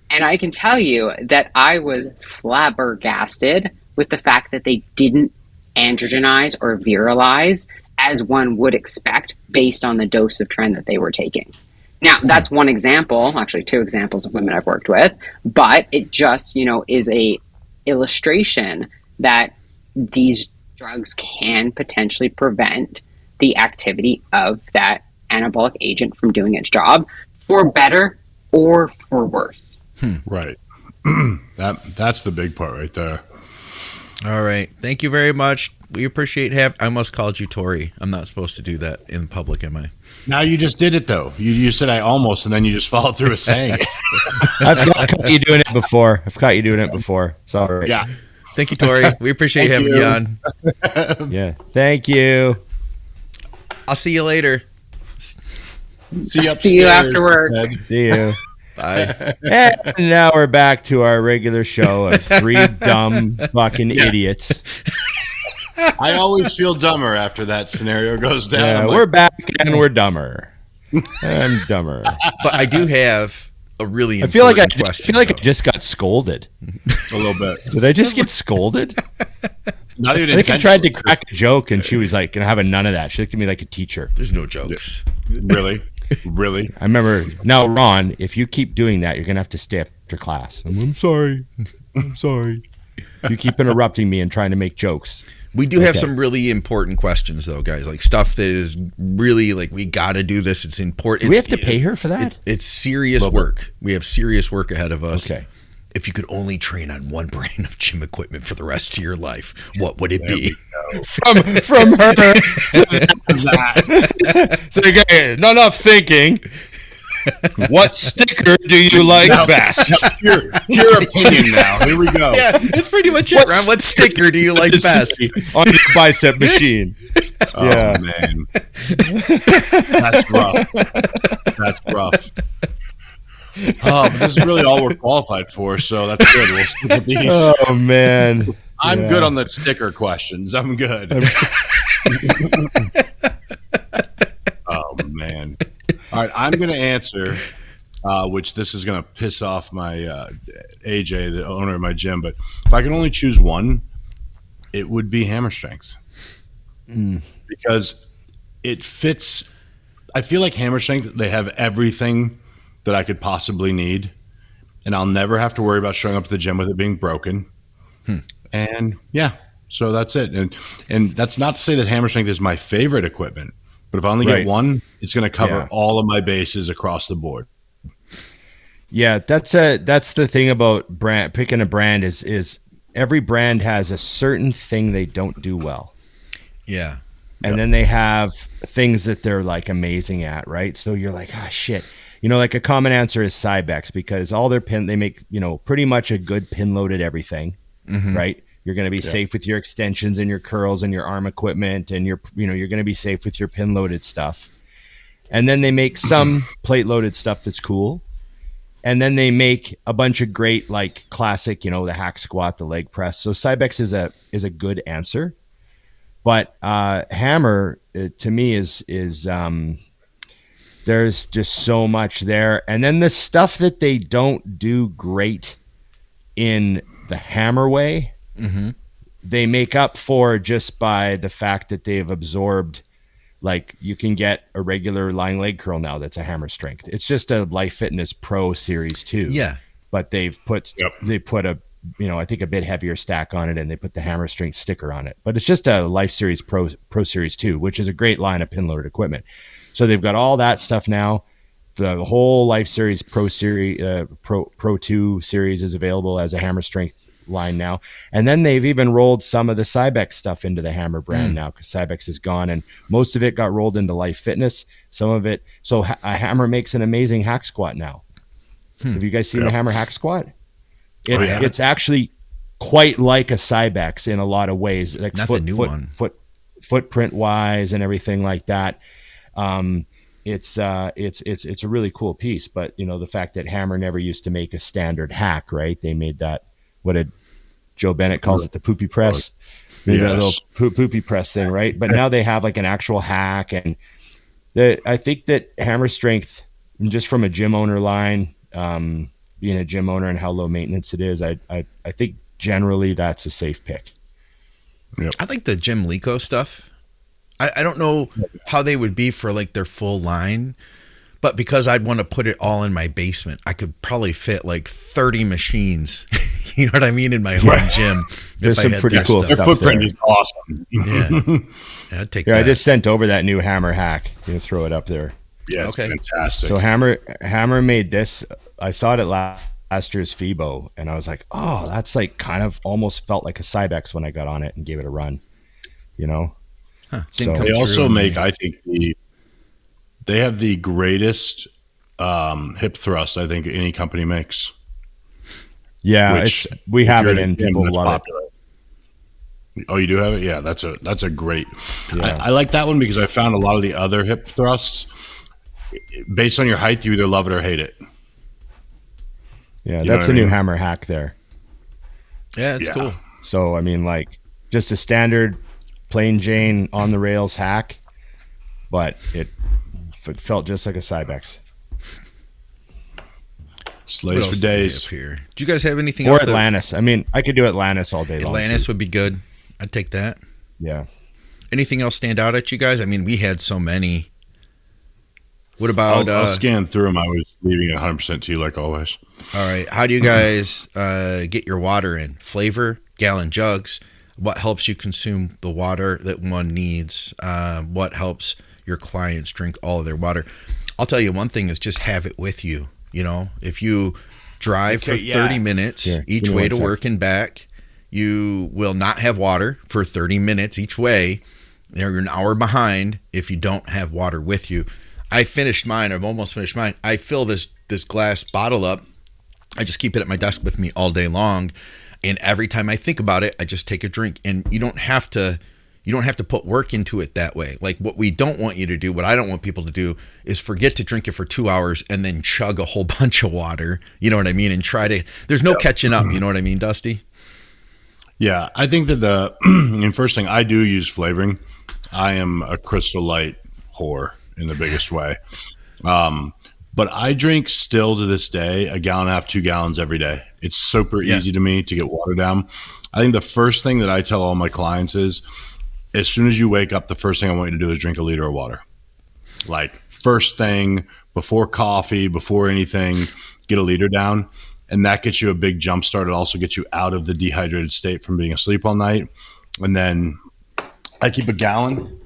And I can tell you that I was flabbergasted with the fact that they didn't androgenize or virilize as one would expect based on the dose of Tren that they were taking. Now, that's one example, actually two examples of women I've worked with, but it just, is a illustration that these drugs can potentially prevent the activity of that anabolic agent from doing its job, for better or for worse. Right. That's the big part right there. All right. Thank you very much. We appreciate I almost called you Tori. I'm not supposed to do that in public, am I? Now you just did it, though. You said I almost, and then you just followed through with saying it. I've caught you doing it before. Sorry. Yeah. Thank you, Tori. We appreciate having you on. Yeah. Thank you. I'll see you later. See you after work. See you. Bye. And now we're back to our regular show of three dumb fucking idiots. I always feel dumber after that scenario goes down. Yeah, we're back and we're dumber. I'm dumber. But I do have a really I feel like I question. just got scolded. A little bit. Did I just get scolded? Not even I think I tried to crack a joke and she was like, "Gonna have none of that." She looked at me like a teacher. There's no jokes. Really? Really? I remember. Now, Ron, if you keep doing that, you're gonna have to stay after class. I'm sorry. I'm sorry. You keep interrupting me and trying to make jokes. We do have some really important questions, though, guys. Like stuff that is really we got to do this. It's important. Do we have to pay her for that? It's serious work. We have serious work ahead of us. Okay. If you could only train on one brand of gym equipment for the rest of your life, what would it be? From her to that. So again, not enough thinking. What sticker do you like best? Your opinion now. Here we go. Yeah, it's pretty much it, Ron. What sticker do you like best? On your bicep machine. Oh, man. That's rough. That's rough. Oh, but this is really all we're qualified for, so that's good. We'll stick with these. Oh, man. I'm good on the sticker questions. I'm good. Oh, man. All right, I'm going to answer, which this is going to piss off my AJ, the owner of my gym, but if I could only choose one, it would be hammer strength. Because it fits. I feel like hammer strength, they have everything that I could possibly need, and I'll never have to worry about showing up to the gym with it being broken. And yeah, so that's it. And that's not to say that hammer strength is my favorite equipment, but if I only get one, it's going to cover all of my bases across the board. Yeah, that's the thing about picking a brand is every brand has a certain thing they don't do well. Yeah. And then they have things that they're like amazing at, right? So you're like, shit. Like a common answer is Cybex, because all their they make, pretty much a good pin loaded everything, right? You're going to be safe with your extensions and your curls and your arm equipment, and you're going to be safe with your pin loaded stuff. And then they make some plate loaded stuff that's cool. And then they make a bunch of great, like classic, the hack squat, the leg press. So Cybex is a good answer. But Hammer to me is There's just so much there. And then the stuff that they don't do great in the hammer way, they make up for just by the fact that they've absorbed, like you can get a regular lying leg curl now that's a hammer strength. It's just a Life Fitness Pro Series 2. Yeah. But they put a, I think a bit heavier stack on it, and they put the hammer strength sticker on it. But it's just a Life Series Pro Series 2, which is a great line of pin loaded equipment. So they've got all that stuff now. The whole Life Series Pro 2 series is available as a hammer strength line now. And then they've even rolled some of the Setbacks stuff into the hammer brand now, because Setbacks is gone, and most of it got rolled into Life Fitness. Some of it. So a hammer makes an amazing hack squat now. Have you guys seen the hammer hack squat? It's actually quite like a Setbacks in a lot of ways, like not the new one. Footprint wise and everything like that. It's a really cool piece, but the fact that Hammer never used to make a standard hack, right? They made that, what did Joe Bennett calls it, the poopy press, that little poopy press thing, right? But now they have like an actual hack, and I think that hammer strength, just from a gym owner line, being a gym owner and how low maintenance it is, I think generally that's a safe pick. Yep. I like the Jim Lico stuff. I don't know how they would be for like their full line, but because I'd want to put it all in my basement, I could probably fit like 30 machines, you know what I mean, in my home gym. There's some pretty cool stuff. Their footprint there is awesome. Yeah, I'd take that. I just sent over that new hammer hack. Throw it up there. Yeah, it's fantastic. So Hammer made this. I saw it at last year's FIBO, and I was like, oh, that's like kind of almost felt like a Cybex when I got on it and gave it a run, Huh, so they also make, I think, they have the greatest hip thrust I think any company makes. Yeah, we have it, and people love popular. Oh, you do have it? Yeah, that's a great. Yeah. I like that one because I found a lot of the other hip thrusts, based on your height, you either love it or hate it. Yeah, that's a new hammer hack there. Yeah, it's cool. So, I mean, like, just a standard plain Jane on the rails hack, but it felt just like a Cybex. Slays for days. Here. Do you guys have anything else? Or Atlantis. I mean, I could do Atlantis all day long. Atlantis would be good. I'd take that. Yeah. Anything else stand out at you guys? I mean, we had so many. What about... I'll scan through them. I was leaving it 100% to you like always. All right. How do you guys get your water in? Flavor, gallon jugs. What helps you consume the water that one needs? What helps your clients drink all of their water? I'll tell you one thing is just have it with you. If you drive for 30 minutes each way to work and back, you will not have water for 30 minutes each way. You're an hour behind if you don't have water with you. I finished mine. I've almost finished mine. I fill this glass bottle up. I just keep it at my desk with me all day long. And every time I think about it, I just take a drink. And you don't have to put work into it that way. Like what we don't want you to do, what I don't want people to do is forget to drink it for 2 hours and then chug a whole bunch of water. You know what I mean? And there's no catching up. You know what I mean, Dusty? Yeah. I think that first thing, I do use flavoring. I am a Crystal Light whore in the biggest way. But I drink still to this day 1.5 gallons, 2 gallons every day. It's super easy to me to get water down. I think the first thing that I tell all my clients is, as soon as you wake up, the first thing I want you to do is drink a liter of water. Like first thing, before coffee, before anything, get a liter down. And that gets you a big jump start. It also gets you out of the dehydrated state from being asleep all night. And then I keep 1 gallon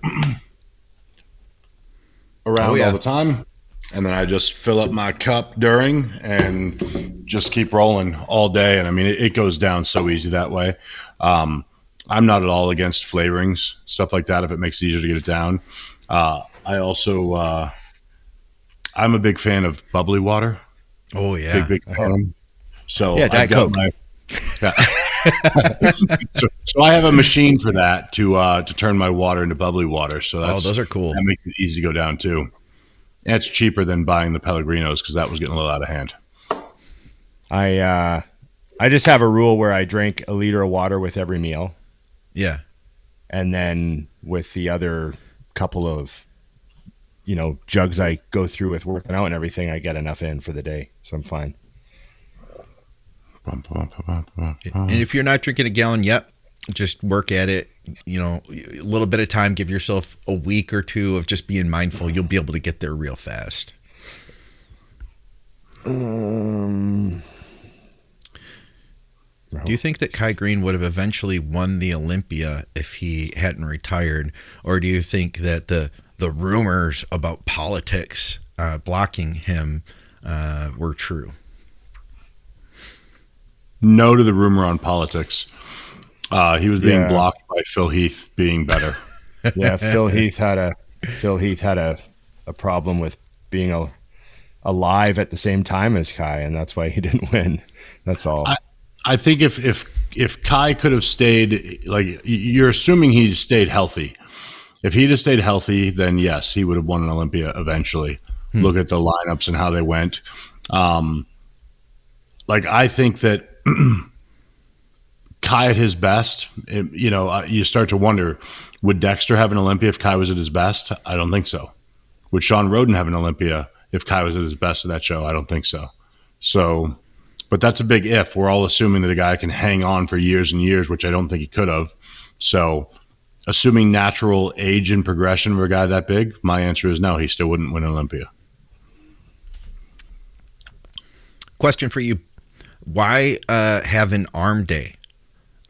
around all the time. And then I just fill up my cup during and just keep rolling all day. And I mean, it goes down so easy that way. I'm not at all against flavorings, stuff like that, if it makes it easier to get it down. I also, I'm a big fan of bubbly water. Oh, yeah. Big fan. So I've got my... so I have a machine for that to turn my water into bubbly water. So those are cool. That makes it easy to go down too. And it's cheaper than buying the Pellegrinos because that was getting a little out of hand. I just have a rule where I drink a liter of water with every meal. Yeah. And then with the other couple of, jugs I go through with working out and everything, I get enough in for the day. So I'm fine. And if you're not drinking a gallon yet, just work at it. A little bit of time, give yourself a week or two of just being mindful. You'll be able to get there real fast. Do you think that Kai Greene would have eventually won the Olympia if he hadn't retired? Or do you think that the rumors about politics blocking him were true? No to the rumor on politics. He was being blocked by Phil Heath being better. Yeah, Phil Heath had a problem with being alive at the same time as Kai, and that's why he didn't win. That's all. I think if Kai could have stayed, like, you're assuming he stayed healthy. If he'd have stayed healthy, then yes, he would have won an Olympia eventually. Look at the lineups and how they went. I think that Kai at his best, you start to wonder, would Dexter have an Olympia if Kai was at his best? I don't think so. Would Sean Roden have an Olympia if Kai was at his best at that show? I don't think so. So, but that's a big if. We're all assuming that a guy can hang on for years and years, which I don't think he could have. So, assuming natural age and progression of a guy that big, my answer is no, he still wouldn't win an Olympia. Question for you. Why have an arm day?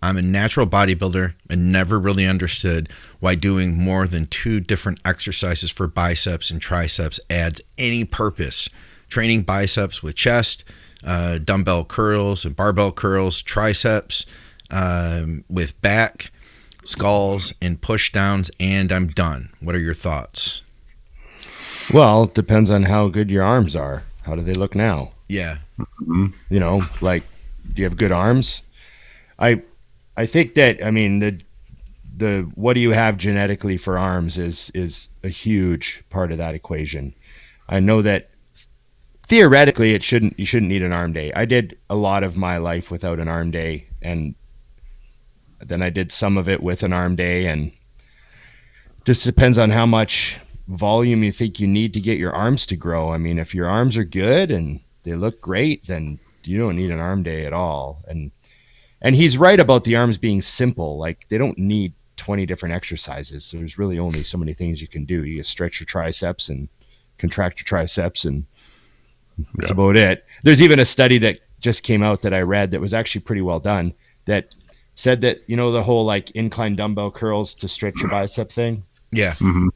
I'm a natural bodybuilder and never really understood why doing more than 2 different exercises for biceps and triceps adds any purpose. Training biceps with chest, dumbbell curls and barbell curls, triceps with back, sculls, and push downs, and I'm done. What are your thoughts? Well, it depends on how good your arms are. How do they look now? Yeah. Do you have good arms? I think that, the what do you have genetically for arms is a huge part of that equation. I know that theoretically you shouldn't need an arm day. I did a lot of my life without an arm day, and then I did some of it with an arm day, and just depends on how much volume you think you need to get your arms to grow. If your arms are good and they look great, then you don't need an arm day at all. And he's right about the arms being simple. Like, they don't need 20 different exercises. There's really only so many things you can do. You just stretch your triceps and contract your triceps, and that's about it. There's even a study that just came out that I read that was actually pretty well done that said that, the whole incline dumbbell curls to stretch your bicep thing. Yeah. Mm-hmm.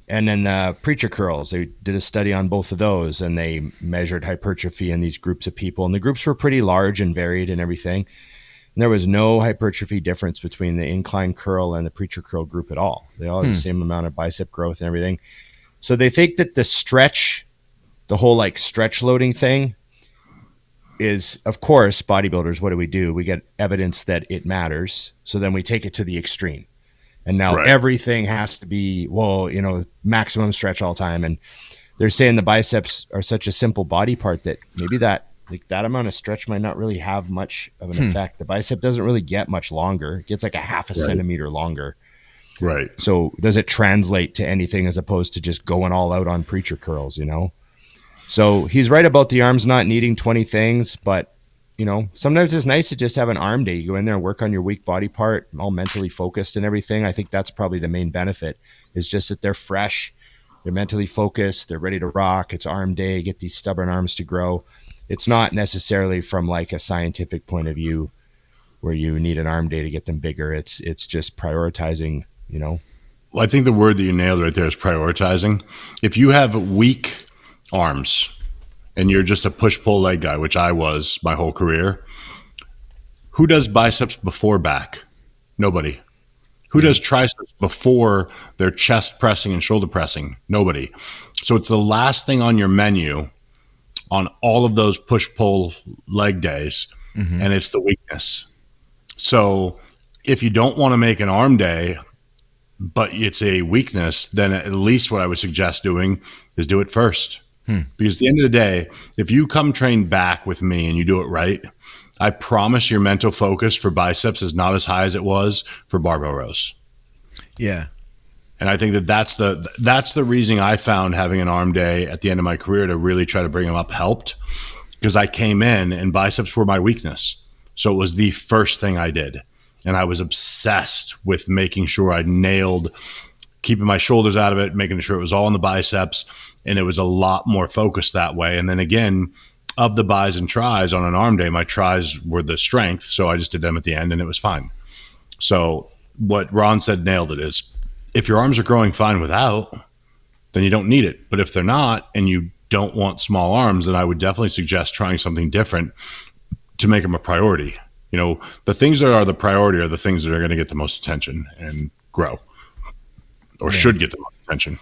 And then preacher curls, they did a study on both of those, and they measured hypertrophy in these groups of people. And the groups were pretty large and varied and everything. And there was no hypertrophy difference between the incline curl and the preacher curl group at all. They all had the same amount of bicep growth and everything. So they think that the whole stretch loading thing is, of course, bodybuilders, what do? We get evidence that it matters. So then we take it to the extreme. And now everything has to be, maximum stretch all time. And they're saying the biceps are such a simple body part that maybe that amount of stretch might not really have much of an effect. The bicep doesn't really get much longer. It gets like a half a centimeter longer. Right. So does it translate to anything as opposed to just going all out on preacher curls, So he's right about the arms not needing 20 things, but sometimes it's nice to just have an arm day. You go in there and work on your weak body part, all mentally focused and everything. I think that's probably the main benefit, is just that they're fresh, they're mentally focused, they're ready to rock. It's arm day, get these stubborn arms to grow. It's not necessarily from a scientific point of view where you need an arm day to get them bigger. It's just prioritizing, Well, I think the word that you nailed right there is prioritizing. If you have weak arms and you're just a push-pull leg guy, which I was my whole career, who does biceps before back? Nobody. Who does triceps before their chest pressing and shoulder pressing? Nobody. So it's the last thing on your menu on all of those push-pull leg days, and it's the weakness. So if you don't want to make an arm day, but it's a weakness, then at least what I would suggest doing is do it first. Because at the end of the day, if you come train back with me and you do it right, I promise your mental focus for biceps is not as high as it was for barbell rows. Yeah. And I think that's the reason I found having an arm day at the end of my career to really try to bring them up helped, because I came in and biceps were my weakness. So it was the first thing I did. And I was obsessed with making sure I nailed keeping my shoulders out of it, making sure it was all in the biceps. And it was a lot more focused that way. And then again, of the bis and tris on an arm day, my tris were the strength. So I just did them at the end and it was fine. So what Ron said nailed it is, if your arms are growing fine without, then you don't need it. But if they're not, and you don't want small arms, then I would definitely suggest trying something different to make them a priority. You know, the things that are the priority are the things that are going to get the most attention and grow, or should get the most attention.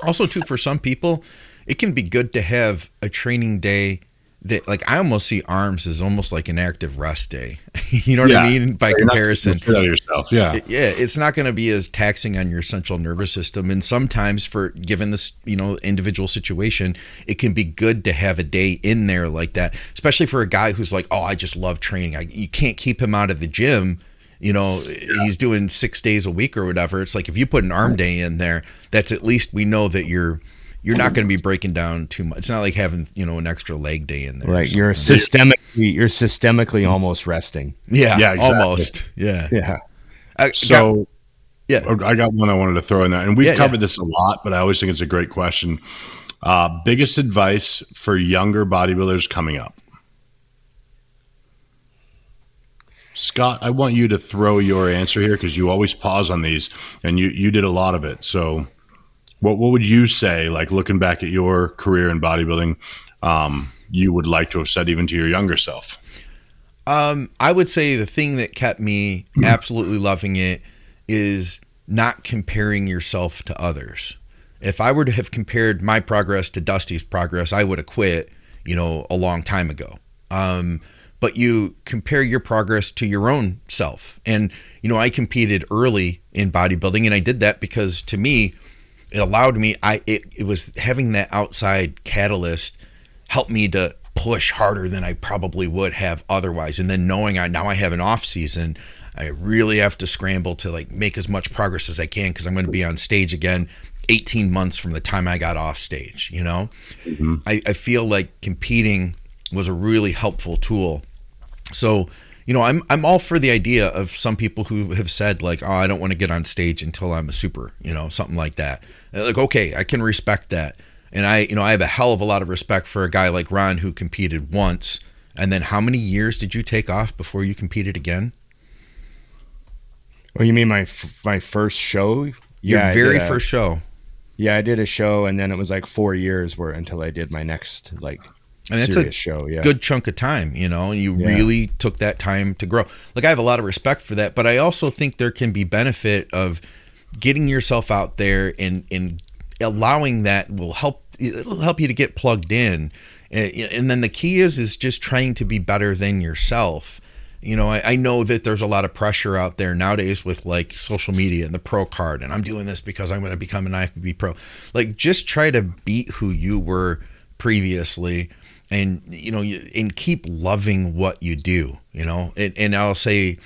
Also, too, for some people, it can be good to have a training day that, like, I almost see arms as almost like an active rest day. You know what I mean? By comparison. Out of yourself. Yeah. It's not going to be as taxing on your central nervous system. And sometimes, for given this, you know, individual situation, it can be good to have a day in there like that, especially for a guy who's like, oh, I just love training. You can't keep him out of the gym. You know, he's doing 6 days a week or whatever. It's like, if you put an arm day in there, that's at least we know that you're not going to be breaking down too much. It's not like having, you know, an extra leg day in there. Right. You're systemically almost resting. Yeah. Exactly. Almost. Yeah. I got one I wanted to throw in there, and we've covered this a lot, but I always think it's a great question. Biggest advice for younger bodybuilders coming up. Scott, I want you to throw your answer here, because you always pause on these, and you did a lot of it. So what would you say, like looking back at your career in bodybuilding, you would like to have said even to your younger self? I would say the thing that kept me absolutely loving it is not comparing yourself to others. If I were to have compared my progress to Dusty's progress, I would have quit, you know, a long time ago. But you compare your progress to your own self. And, you know, I competed early in bodybuilding, and I did that because, to me, it allowed me, it was having that outside catalyst helped me to push harder than I probably would have otherwise. And then knowing now I have an off season, I really have to scramble to like make as much progress as I can, because I'm going to be on stage again 18 months from the time I got off stage, you know? Mm-hmm. I feel like competing was a really helpful tool. So, you know, I'm all for the idea of some people who have said like, oh, I don't want to get on stage until I'm a super, you know, something like that. Like, okay, I can respect that. And I have a hell of a lot of respect for a guy like Ron who competed once. And then how many years did you take off before you competed again? Oh, you mean my first show? Your very first show. Yeah, I did a show, and then it was like 4 years until I did my next and that's serious show. Yeah, good chunk of time, you know, and you really took that time to grow. Like, I have a lot of respect for that, but I also think there can be benefit of getting yourself out there and allowing that will help. It'll help you to get plugged in. And then the key is just trying to be better than yourself. You know, I know that there's a lot of pressure out there nowadays with like social media and the pro card, and I'm doing this because I'm going to become an IFBB pro. Like, just try to beat who you were previously, and, you know, and keep loving what you do, you know. And I'll say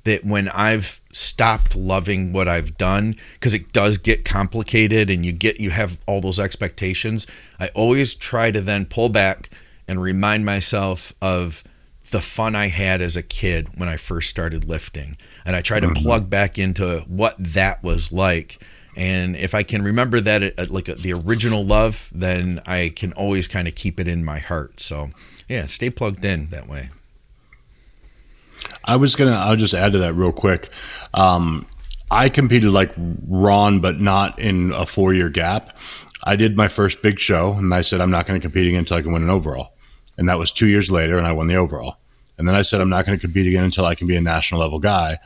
that when I've stopped loving what I've done, because it does get complicated and you have all those expectations, I always try to then pull back and remind myself of the fun I had as a kid when I first started lifting. And I try to plug back into what that was like. And if I can remember that the original love, then I can always kind of keep it in my heart. So yeah, stay plugged in that way. I'll just add to that real quick. I competed like Ron, but not in a 4-year gap. I did my first big show, and I said, I'm not going to compete again until I can win an overall. And that was 2 years later, and I won the overall. And then I said, I'm not going to compete again until I can be a national level guy.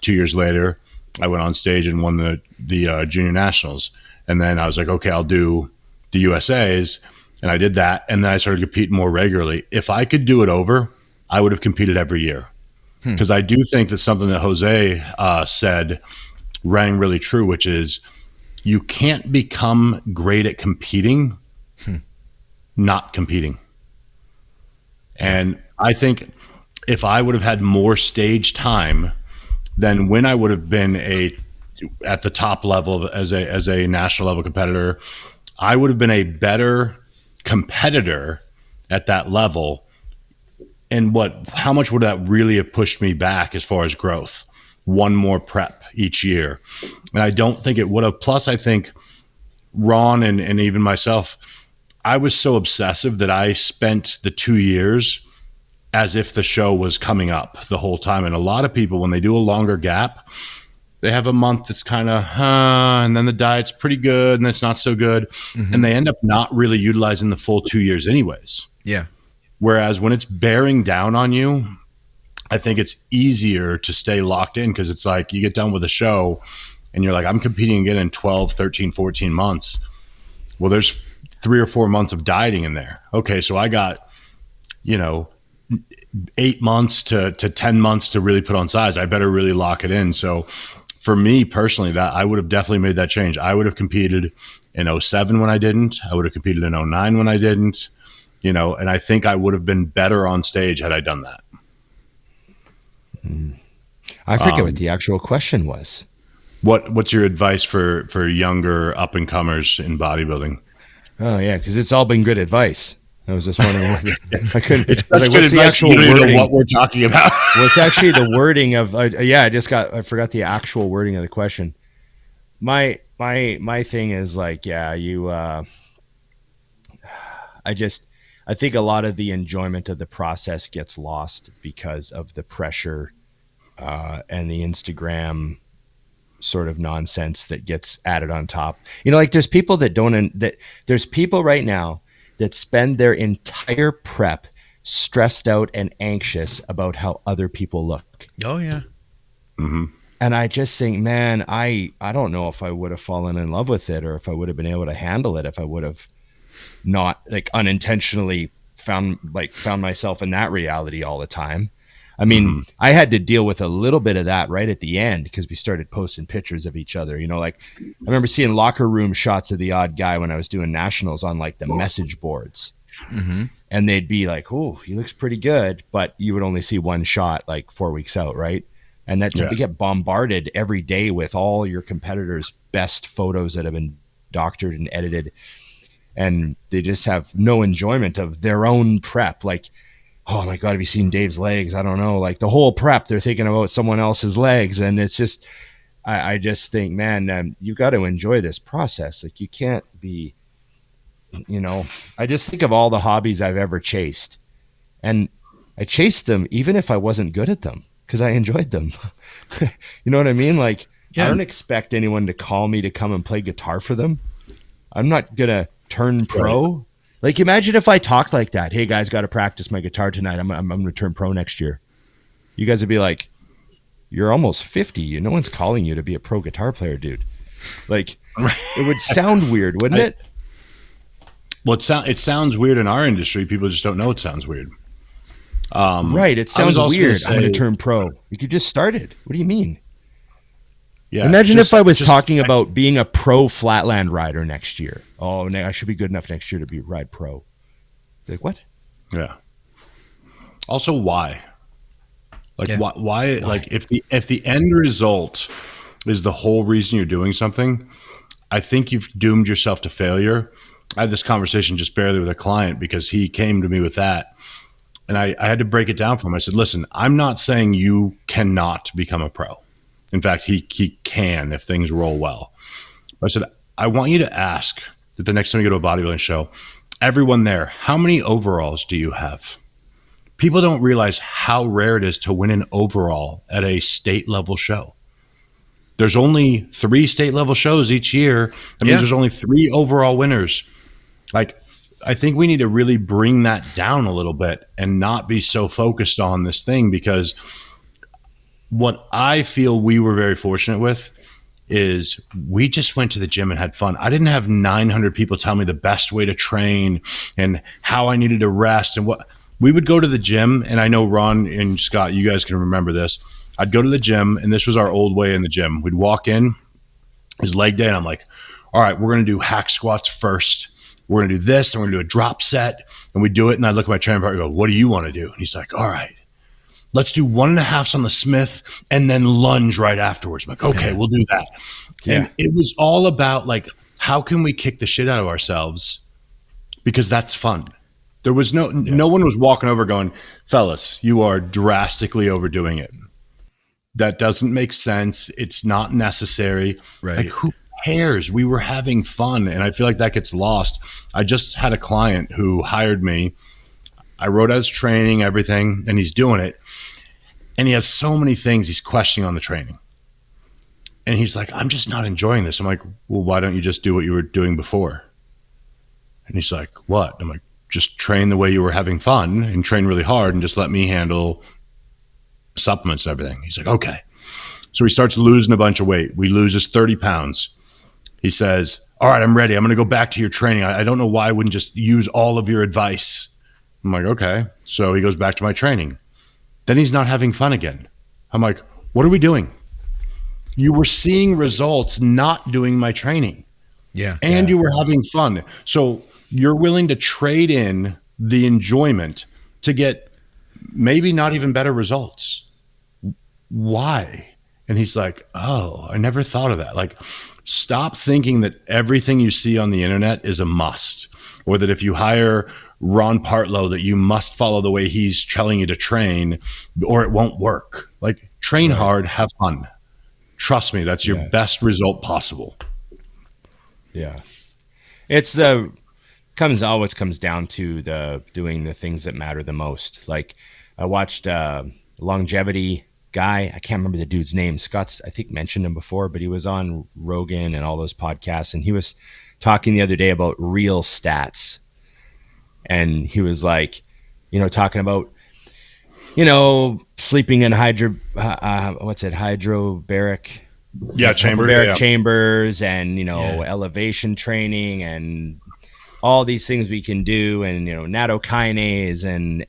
2 years later, I went on stage and won the junior nationals. And then I was like, okay, I'll do the USAs. And I did that. And then I started competing more regularly. If I could do it over, I would have competed every year. Because I do think that something that Jose said rang really true, which is you can't become great at competing, not competing. And I think if I would have had more stage time, then when I would have been a at the top level as a national level competitor, I would have been a better competitor at that level. And how much would that really have pushed me back as far as growth? One more prep each year. And I don't think it would have. Plus, I think Ron and even myself, I was so obsessive that I spent the 2 years as if the show was coming up the whole time. And a lot of people, when they do a longer gap, they have a month that's kind of, and then the diet's pretty good and it's not so good. Mm-hmm. And they end up not really utilizing the full 2 years anyways. Yeah. Whereas when it's bearing down on you, I think it's easier to stay locked in, because it's like you get done with a show and you're like, I'm competing again in 12, 13, 14 months. Well, there's 3 or 4 months of dieting in there. Okay, so I got, 8 months to 10 months to really put on size. I better really lock it in. So for me personally, that I would have definitely made that change. I would have competed in 2007 when I didn't. I would have competed in 2009 when I didn't, and I think I would have been better on stage had I done that. I forget what the actual question was. What's your advice for younger up and comers in bodybuilding? Oh yeah, because it's all been good advice. I was just wondering. I couldn't. It's such good advice. You don't even know what we're talking about. Well, it's actually the wording of. I forgot the actual wording of the question. My thing is like, I think a lot of the enjoyment of the process gets lost because of the pressure and the Instagram sort of nonsense that gets added on top. Like there's people there's people right now that spend their entire prep stressed out and anxious about how other people look. Oh yeah. Mm-hmm. And I just think, man, I don't know if I would have fallen in love with it, or if I would have been able to handle it, if I would have not unintentionally found myself in that reality all the time. I mean, I had to deal with a little bit of that right at the end, because we started posting pictures of each other. I remember seeing locker room shots of the odd guy when I was doing nationals on the message boards. Mm-hmm. And they'd be like, oh, he looks pretty good. But you would only see one shot 4 weeks out, right? And that to get bombarded every day with all your competitors' best photos that have been doctored and edited. And they just have no enjoyment of their own prep. Oh my God, have you seen Dave's legs? I don't know. The whole prep, they're thinking about someone else's legs. And it's just, I just think, man, you got to enjoy this process. You can't be, I just think of all the hobbies I've ever chased. And I chased them even if I wasn't good at them, because I enjoyed them. You know what I mean? I don't expect anyone to call me to come and play guitar for them. I'm not going to turn pro. Imagine if I talked like that. Hey guys, got to practice my guitar tonight. I'm going to turn pro next year. You guys would be like, you're almost 50. No one's calling you to be a pro guitar player, dude. It would sound weird, wouldn't it? Well, it sounds weird in our industry. People just don't know it sounds weird. Right. It sounds weird. I'm going to turn pro. You just started. What do you mean? Yeah. Imagine if I was talking about being a pro flatland rider next year. Oh, I should be good enough next year to ride pro. What? Yeah. Also, why? Why? If the end result is the whole reason you're doing something, I think you've doomed yourself to failure. I had this conversation just barely with a client, because he came to me with that. And I had to break it down for him. I said, listen, I'm not saying you cannot become a pro. In fact, he can if things roll well. But I said, I want you to ask that the next time you go to a bodybuilding show, everyone there, how many overalls do you have? People don't realize how rare it is to win an overall at a state level show. There's only 3 state level shows each year. That means there's only 3 overall winners. I think we need to really bring that down a little bit and not be so focused on this thing, because what I feel we were very fortunate with is we just went to the gym and had fun. I didn't have 900 people tell me the best way to train and how I needed to rest and what. We would go to the gym, and I know Ron and Scott, you guys can remember this. I'd go to the gym, and this was our old way in the gym. We'd walk in, his leg day, and I'm like, all right, we're going to do hack squats first. We're going to do this, and we're going to do a drop set. And we do it, and I look at my training partner and go, what do you want to do? And he's like, all right, let's do 1.5s on the Smith and then lunge right afterwards. I'm like, okay, we'll do that. Yeah. And it was all about like, how can we kick the shit out of ourselves? Because that's fun. There was no one was walking over going, fellas, you are drastically overdoing it. That doesn't make sense. It's not necessary. Right. Like, who cares? We were having fun. And I feel like that gets lost. I just had a client who hired me. I wrote out his training, everything, and he's doing it. And he has so many things he's questioning on the training. And he's like, I'm just not enjoying this. I'm like, well, why don't you just do what you were doing before? And he's like, what? I'm like, just train the way you were having fun and train really hard and just let me handle supplements and everything. He's like, okay. So he starts losing a bunch of weight. We loses 30 pounds. He says, all right, I'm ready. I'm going to go back to your training. I don't know why I wouldn't just use all of your advice. I'm like, okay. So he goes back to my training. Then he's not having fun again. I'm like, what are we doing? You were seeing results not doing my training. Yeah. And you were having fun. So you're willing to trade in the enjoyment to get maybe not even better results. Why? And he's like, oh, I never thought of that. Like, stop thinking that everything you see on the internet is a must, or that if you hire Ron Partlow that you must follow the way he's telling you to train or it won't work. Like, train hard, have fun. Trust me, that's your best result possible. Yeah. It's always comes down to the doing the things that matter the most. Like, I watched longevity guy. I can't remember the dude's name. Scott's, I think, mentioned him before, but he was on Rogan and all those podcasts, and he was talking the other day about real stats. And he was like, talking about, sleeping in hydrobaric chambers and, elevation training and all these things we can do, and, nattokinase and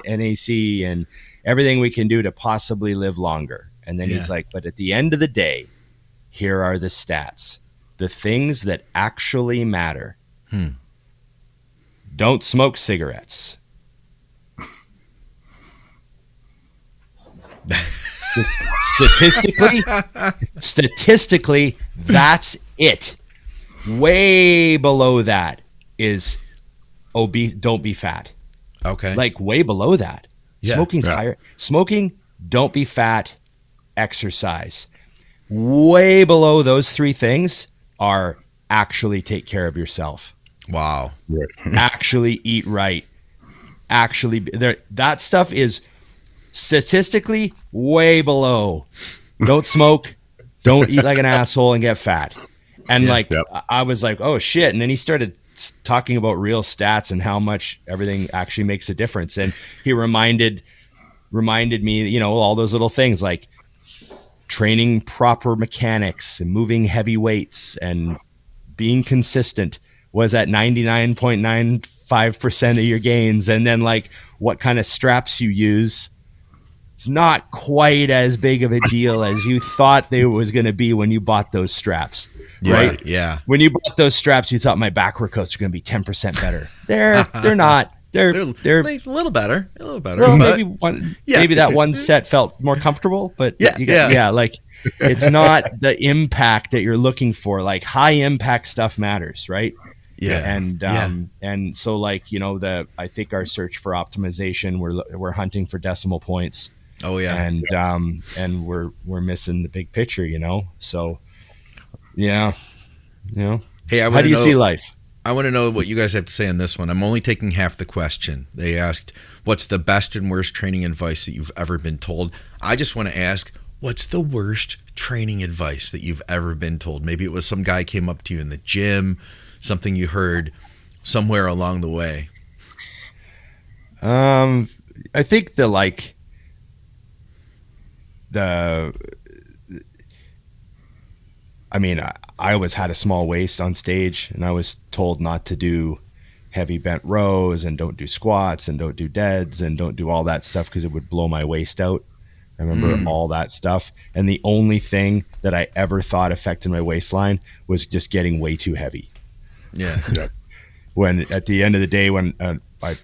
NAC and everything we can do to possibly live longer. And then he's like, but at the end of the day, here are the stats, the things that actually matter. Don't smoke cigarettes. Statistically, that's it. Way below that is obese. Don't be fat. Okay. Like, way below that. Smoking's higher. Smoking, don't be fat, exercise. Way below those three things are actually take care of yourself. Wow. Actually eat right. Actually, that stuff is statistically way below. Don't smoke. Don't eat like an asshole and get fat. And I was like, oh shit. And then he started talking about real stats and how much everything actually makes a difference. And he reminded me, all those little things like training proper mechanics and moving heavy weights and being consistent was at 99.95% of your gains. And then like what kind of straps you use, it's not quite as big of a deal as you thought they was going to be when you bought those straps. Right? Yeah. When you bought those straps, you thought my back workouts are going to be 10% better. They're not. They're a little better. Well, maybe that one set felt more comfortable, but like it's not the impact that you're looking for. Like, high impact stuff matters, right? Yeah. And so like, I think our search for optimization, we're hunting for decimal points. Oh yeah. And we're missing the big picture, So yeah. Hey, how do you see life? I want to know what you guys have to say on this one. I'm only taking half the question. They asked, what's the best and worst training advice that you've ever been told? I just want to ask, what's the worst training advice that you've ever been told? Maybe it was some guy came up to you in the gym, something you heard somewhere along the way. I think I always had a small waist on stage, and I was told not to do heavy bent rows and don't do squats and don't do deads and don't do all that stuff because it would blow my waist out. I remember all that stuff. And the only thing that I ever thought affected my waistline was just getting way too heavy. Yeah. When at the end of the day, when I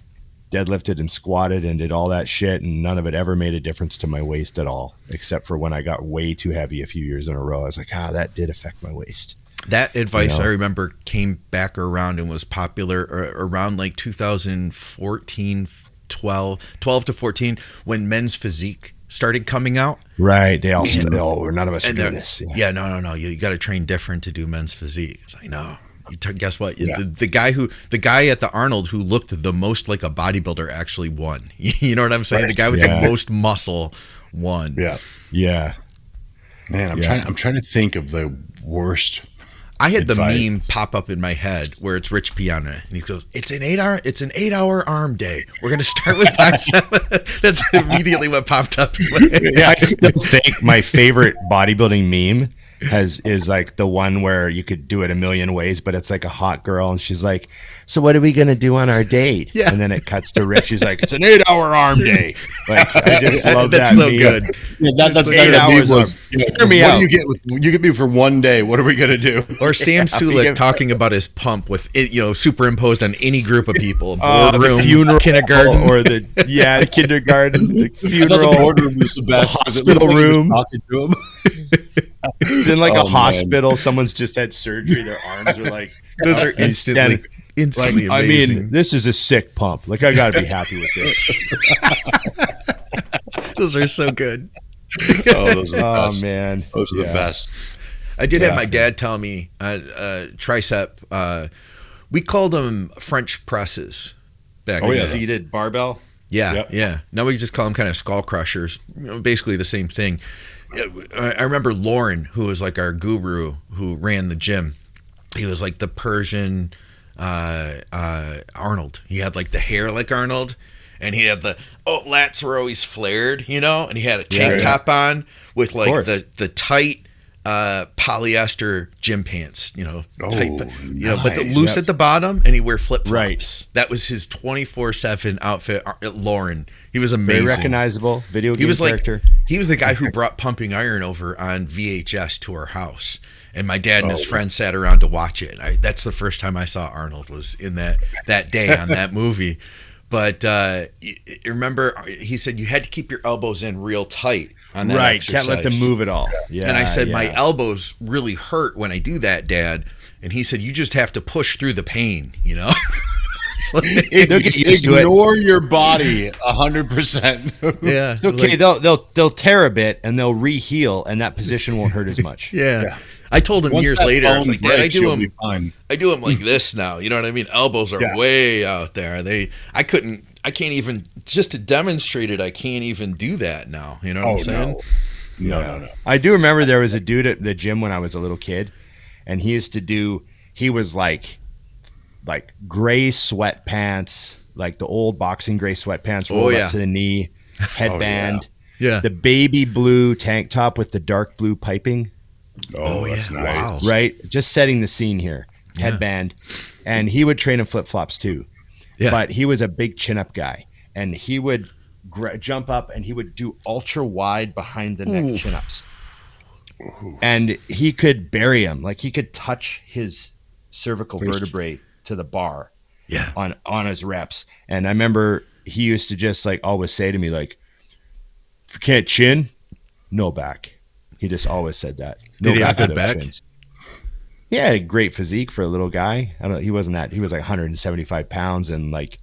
deadlifted and squatted and did all that shit, and none of it ever made a difference to my waist at all, except for when I got way too heavy a few years in a row. I was like, that did affect my waist. That advice, I remember, came back around and was popular around like 2014, 12 to 14, when Men's Physique started coming out. Right. They all said, none of us do this. Yeah, no. You got to train different to do Men's Physique. It's like, no. Guess what? Yeah. The guy at the Arnold who looked the most like a bodybuilder actually won. You know what I'm saying? Right. The guy with the most muscle won. Yeah. Yeah. Man, I'm trying to think of the worst. I had the meme pop up in my head where it's Rich Piana and he goes, it's an 8-hour arm day. We're going to start with bicep. That's immediately what popped up. I still think my favorite bodybuilding meme is like the one where you could do it a million ways, but it's like a hot girl and she's like, so what are we going to do on our date? Yeah. And then it cuts to Rich. She's like, it's an 8-hour arm day. Like, I just love that's that. So meme. Good. Yeah, that's 8 hours. Hear me out. You get me for one day. What are we going to do? Or Sam Sulik talking about his pump with it, superimposed on any group of people. Boardroom, the funeral, kindergarten, or the kindergarten, the funeral. The boardroom was the best. Hospital room. Talking to him. It's in like a hospital. Man. Someone's just had surgery. Their arms are like those are instantly amazing. I mean, this is a sick pump. Like, I got to be happy with this. Those are so good. Those are the best. Man, those are the best. I did have my dad tell me tricep. We called them French presses back then. Seated barbell. Yeah, yeah. Now we just call them kind of skull crushers. Basically the same thing. I remember Lauren, who was like our guru, who ran the gym. He was like the Persian Arnold. He had like the hair like Arnold, and he had the lats were always flared, and he had a tank top on with like the tight polyester gym pants, tight, nice. but the loose at the bottom, and he wear flip flops. Right. That was his 24/7 outfit. Lauren, he was amazing, very recognizable video game character. He was the guy who brought Pumping Iron over on VHS to our house, and my dad and his friends sat around to watch it. That's the first time I saw Arnold, was in that day on that movie. But remember, he said you had to keep your elbows in real tight on that exercise. Can't let them move at all. Yeah, and I said, my elbows really hurt when I do that, Dad. And he said, you just have to push through the pain, Ignore your body 100%. Yeah. Okay, they'll tear a bit and they'll re-heal, and that position won't hurt as much. Yeah. I told him years later, I was like, Dad, I do them like this now. You know what I mean? Elbows are way out there. I can't even, just to demonstrate it, I can't even do that now. You know what I'm saying? No. I do remember there was a dude at the gym when I was a little kid, and he was like gray sweatpants, like the old boxing gray sweatpants rolled up to the knee, headband, the baby blue tank top with the dark blue piping. That's nice. Wow. Right? Just setting the scene here. Headband. And he would train in flip-flops too. Yeah. But he was a big chin-up guy. And he would jump up and he would do ultra-wide behind the neck chin-ups. And he could bury him. Like, he could touch his cervical vertebrae to the bar on his reps. And I remember he used to just like always say to me, like, if you can't chin, no back. He just always said that. Did he have a good back? Chins. He had a great physique for a little guy. He was like 175 pounds and like,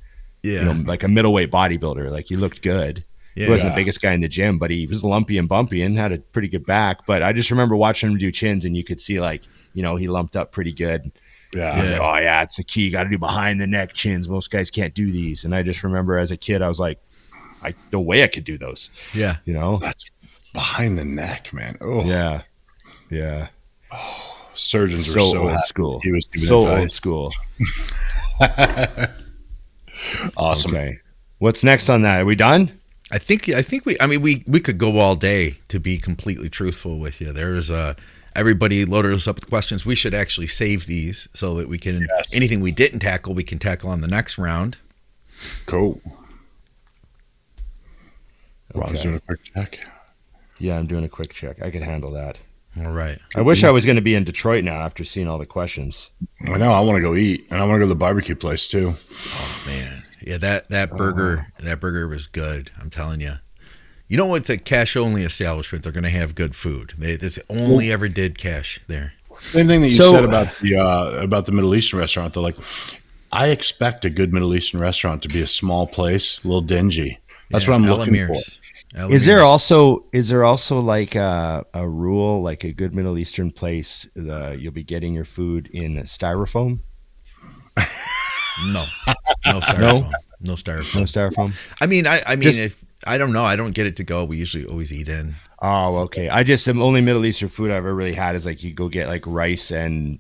like a middleweight bodybuilder. Like, he looked good. Yeah, he wasn't the biggest guy in the gym, but he was lumpy and bumpy and had a pretty good back. But I just remember watching him do chins, and you could see like, he lumped up pretty good. Yeah. Like, it's the key. You got to do behind the neck chins. Most guys can't do these. And I just remember as a kid, I was like, no way I could do those. Yeah. That's behind the neck, man. Oh. Yeah. Yeah. Oh, surgeons were so old school. He was so old school. Awesome. Okay. What's next on that? Are we done? I think we could go all day, to be completely truthful with you. There's everybody loaded us up with questions. We should actually save these so that we can, anything we didn't tackle, we can tackle on the next round. Cool. Okay. Ron's doing a quick check. Yeah, I'm doing a quick check. I could handle that. All right. I wish I was going to be in Detroit now after seeing all the questions. I know. I want to go eat, and I want to go to the barbecue place too. Oh man, Yeah, that burger was good. I'm telling you. You know what's a cash only establishment? They're going to have good food. This only ever did cash there. Same thing that you said about the Middle Eastern restaurant. Though, like, I expect a good Middle Eastern restaurant to be a small place, a little dingy. That's what I'm looking for. Is there also like a rule, like a good Middle Eastern place, you'll be getting your food in styrofoam? No styrofoam. No styrofoam. I mean, if I don't know, I don't get it to go. We usually always eat in. Oh, okay. The only Middle Eastern food I've ever really had is like you go get like rice and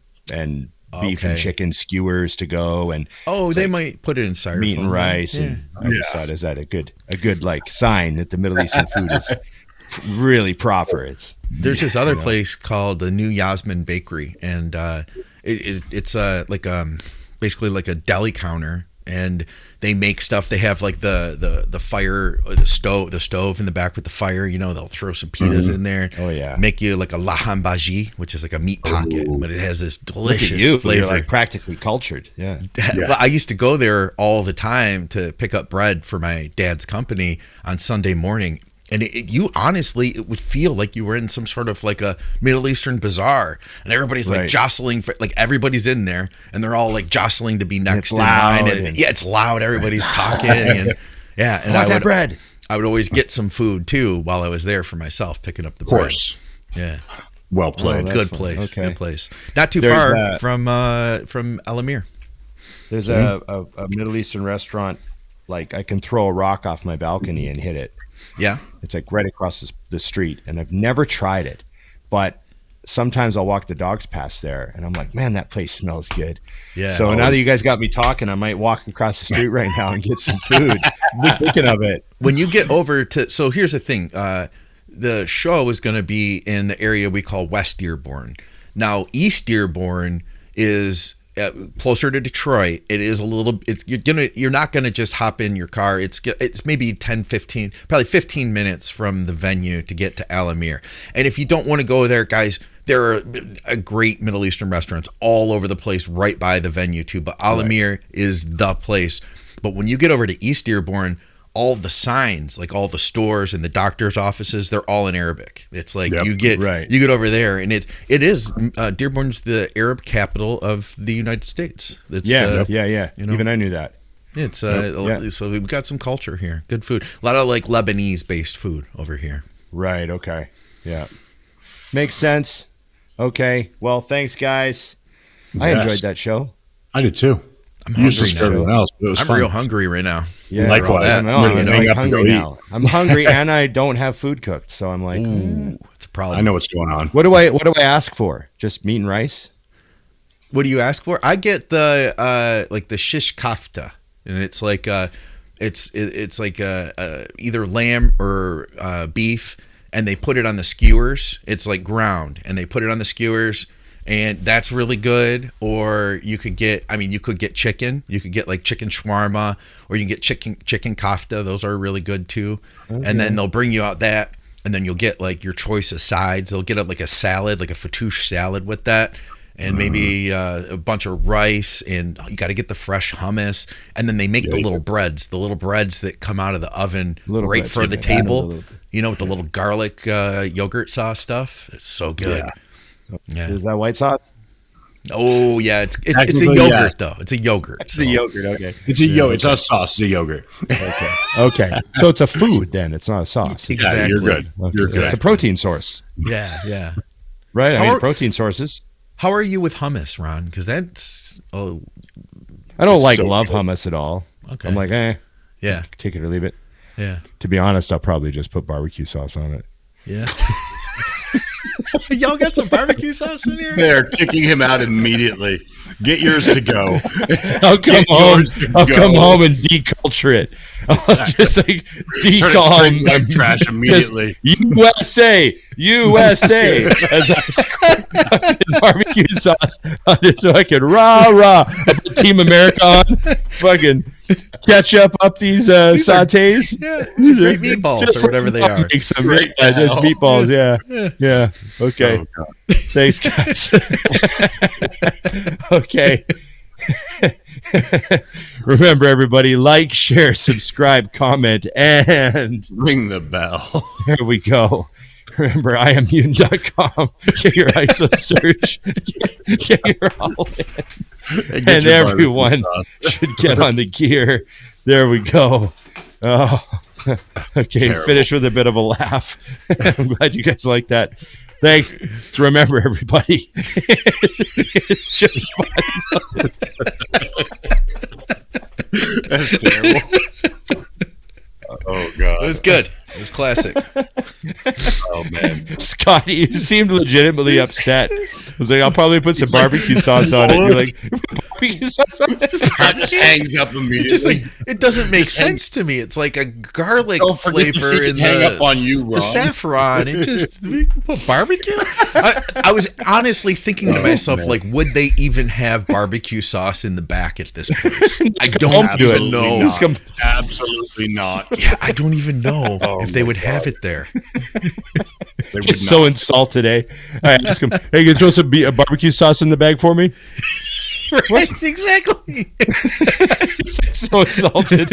beef and chicken skewers to go, and they might put it in styrofoam. Meat and rice, and I just thought, is that a good like sign that the Middle Eastern food is really proper? There's this other place called the New Yasmin Bakery, and it's basically like a deli counter, and they make stuff. They have like the fire, or the stove in the back with the fire. You know, they'll throw some pitas in there. Oh yeah, make you like a laham bhaji, which is like a meat pocket, but it has this delicious flavor. You're like practically cultured. Yeah. Well, I used to go there all the time to pick up bread for my dad's company on Sunday morning. And it would feel like you were in some sort of like a Middle Eastern bazaar, and everybody's like jostling for, like, everybody's in there, and they're all like jostling to be next in line. And it's loud. Everybody's talking, and and I want bread. I would always get some food too while I was there for myself, picking up the bread. Of course, yeah. Well played. Good place. Okay. Good place. Not too far from Alamir. There's a Middle Eastern restaurant. Like, I can throw a rock off my balcony and hit it. Yeah. It's like right across the street, and I've never tried it, but sometimes I'll walk the dogs past there, and I'm like, man, that place smells good. Yeah. So now that you guys got me talking, I might walk across the street right now and get some food. Thinking of it. When you get over to, so here's the thing, the show is going to be in the area we call West Dearborn. Now, East Dearborn is closer to Detroit. It is a little, you're not going to just hop in your car. It's maybe 10, 15, probably 15 minutes from the venue to get to Alamir. And if you don't want to go there, guys, there are a great Middle Eastern restaurants all over the place right by the venue too. But Alamir is the place. But when you get over to East Dearborn, all the signs, like all the stores and the doctor's offices, they're all in Arabic. It's like you get over there, and it is Dearborn's the Arab capital of the United States. It's, yeah. You know, even I knew that. It's so we've got some culture here. Good food. A lot of like Lebanese based food over here. Right. Okay. Yeah. Makes sense. Okay. Well, thanks, guys. Yes. I enjoyed that show. I did too. I'm hungry now. I'm real hungry right now. Yeah, likewise. I'm hungry now. I'm hungry, and I don't have food cooked, so I'm like, it's a problem. I know what's going on. What do I ask for? Just meat and rice? What do you ask for? I get the like the shish kafta, and it's like it's like either lamb or beef, and they put it on the skewers. It's like ground, and they put it on the skewers. And that's really good. Or you could get chicken. You could get like chicken shawarma, or you can get chicken kafta. Those are really good too. Okay. And then they'll bring you out that, and then you'll get like your choice of sides. They'll get like a salad, like a fattoush salad with that, and maybe a bunch of rice, and you got to get the fresh hummus. And then they make the little breads that come out of the oven right for the table. You know, with the little garlic yogurt sauce stuff. It's so good. Yeah. Is that white sauce? Oh yeah, it's a yogurt though. It's a yogurt. It's a yogurt. Okay. It's a yogurt. It's not a sauce. It's a yogurt. Okay. So it's a food then. It's not a sauce. Exactly. Yeah, you're good. Okay. You're good. It's a protein source. Yeah. Right. I mean, protein sources. How are you with hummus, Ron? Because that's I don't love hummus at all. Okay. I'm like, yeah, take it or leave it. Yeah. To be honest, I'll probably just put barbecue sauce on it. Yeah. Y'all got some barbecue sauce in here? They're kicking him out immediately. Get yours to go. I'll come home and deculture it. I'll just like decom trash immediately. USA as I squirt barbecue sauce on this fucking rah. Team America on fucking ketchup up these sautés. These are great meatballs or whatever they are. Just meatballs. Yeah. Okay. Thanks, guys. Okay. Remember, everybody, like, share, subscribe, comment, and ring the bell. There we go. Remember, iamune.com. Get your ISO search. Get your all in. And everyone should get on the gear. There we go. Oh, okay. Terrible. Finish with a bit of a laugh. I'm glad you guys like that. Thanks. Remember, everybody, it's just fun. That's terrible. Oh, God. It was good. It was classic. Oh, man. Scotty seemed legitimately upset. I was like, I'll probably put some barbecue sauce on it. You're like, barbecue sauce on it? That just hangs up immediately. It doesn't make sense to me. It's like a garlic flavor in the saffron. It just, we put barbecue? I was honestly thinking to myself, like, would they even have barbecue sauce in the back at this place? I don't even know. Absolutely not. Yeah, I don't even know if they would have it there. He's so insulted, eh? All right, ask him, hey, you throw some barbecue sauce in the bag for me? Right, exactly. So insulted.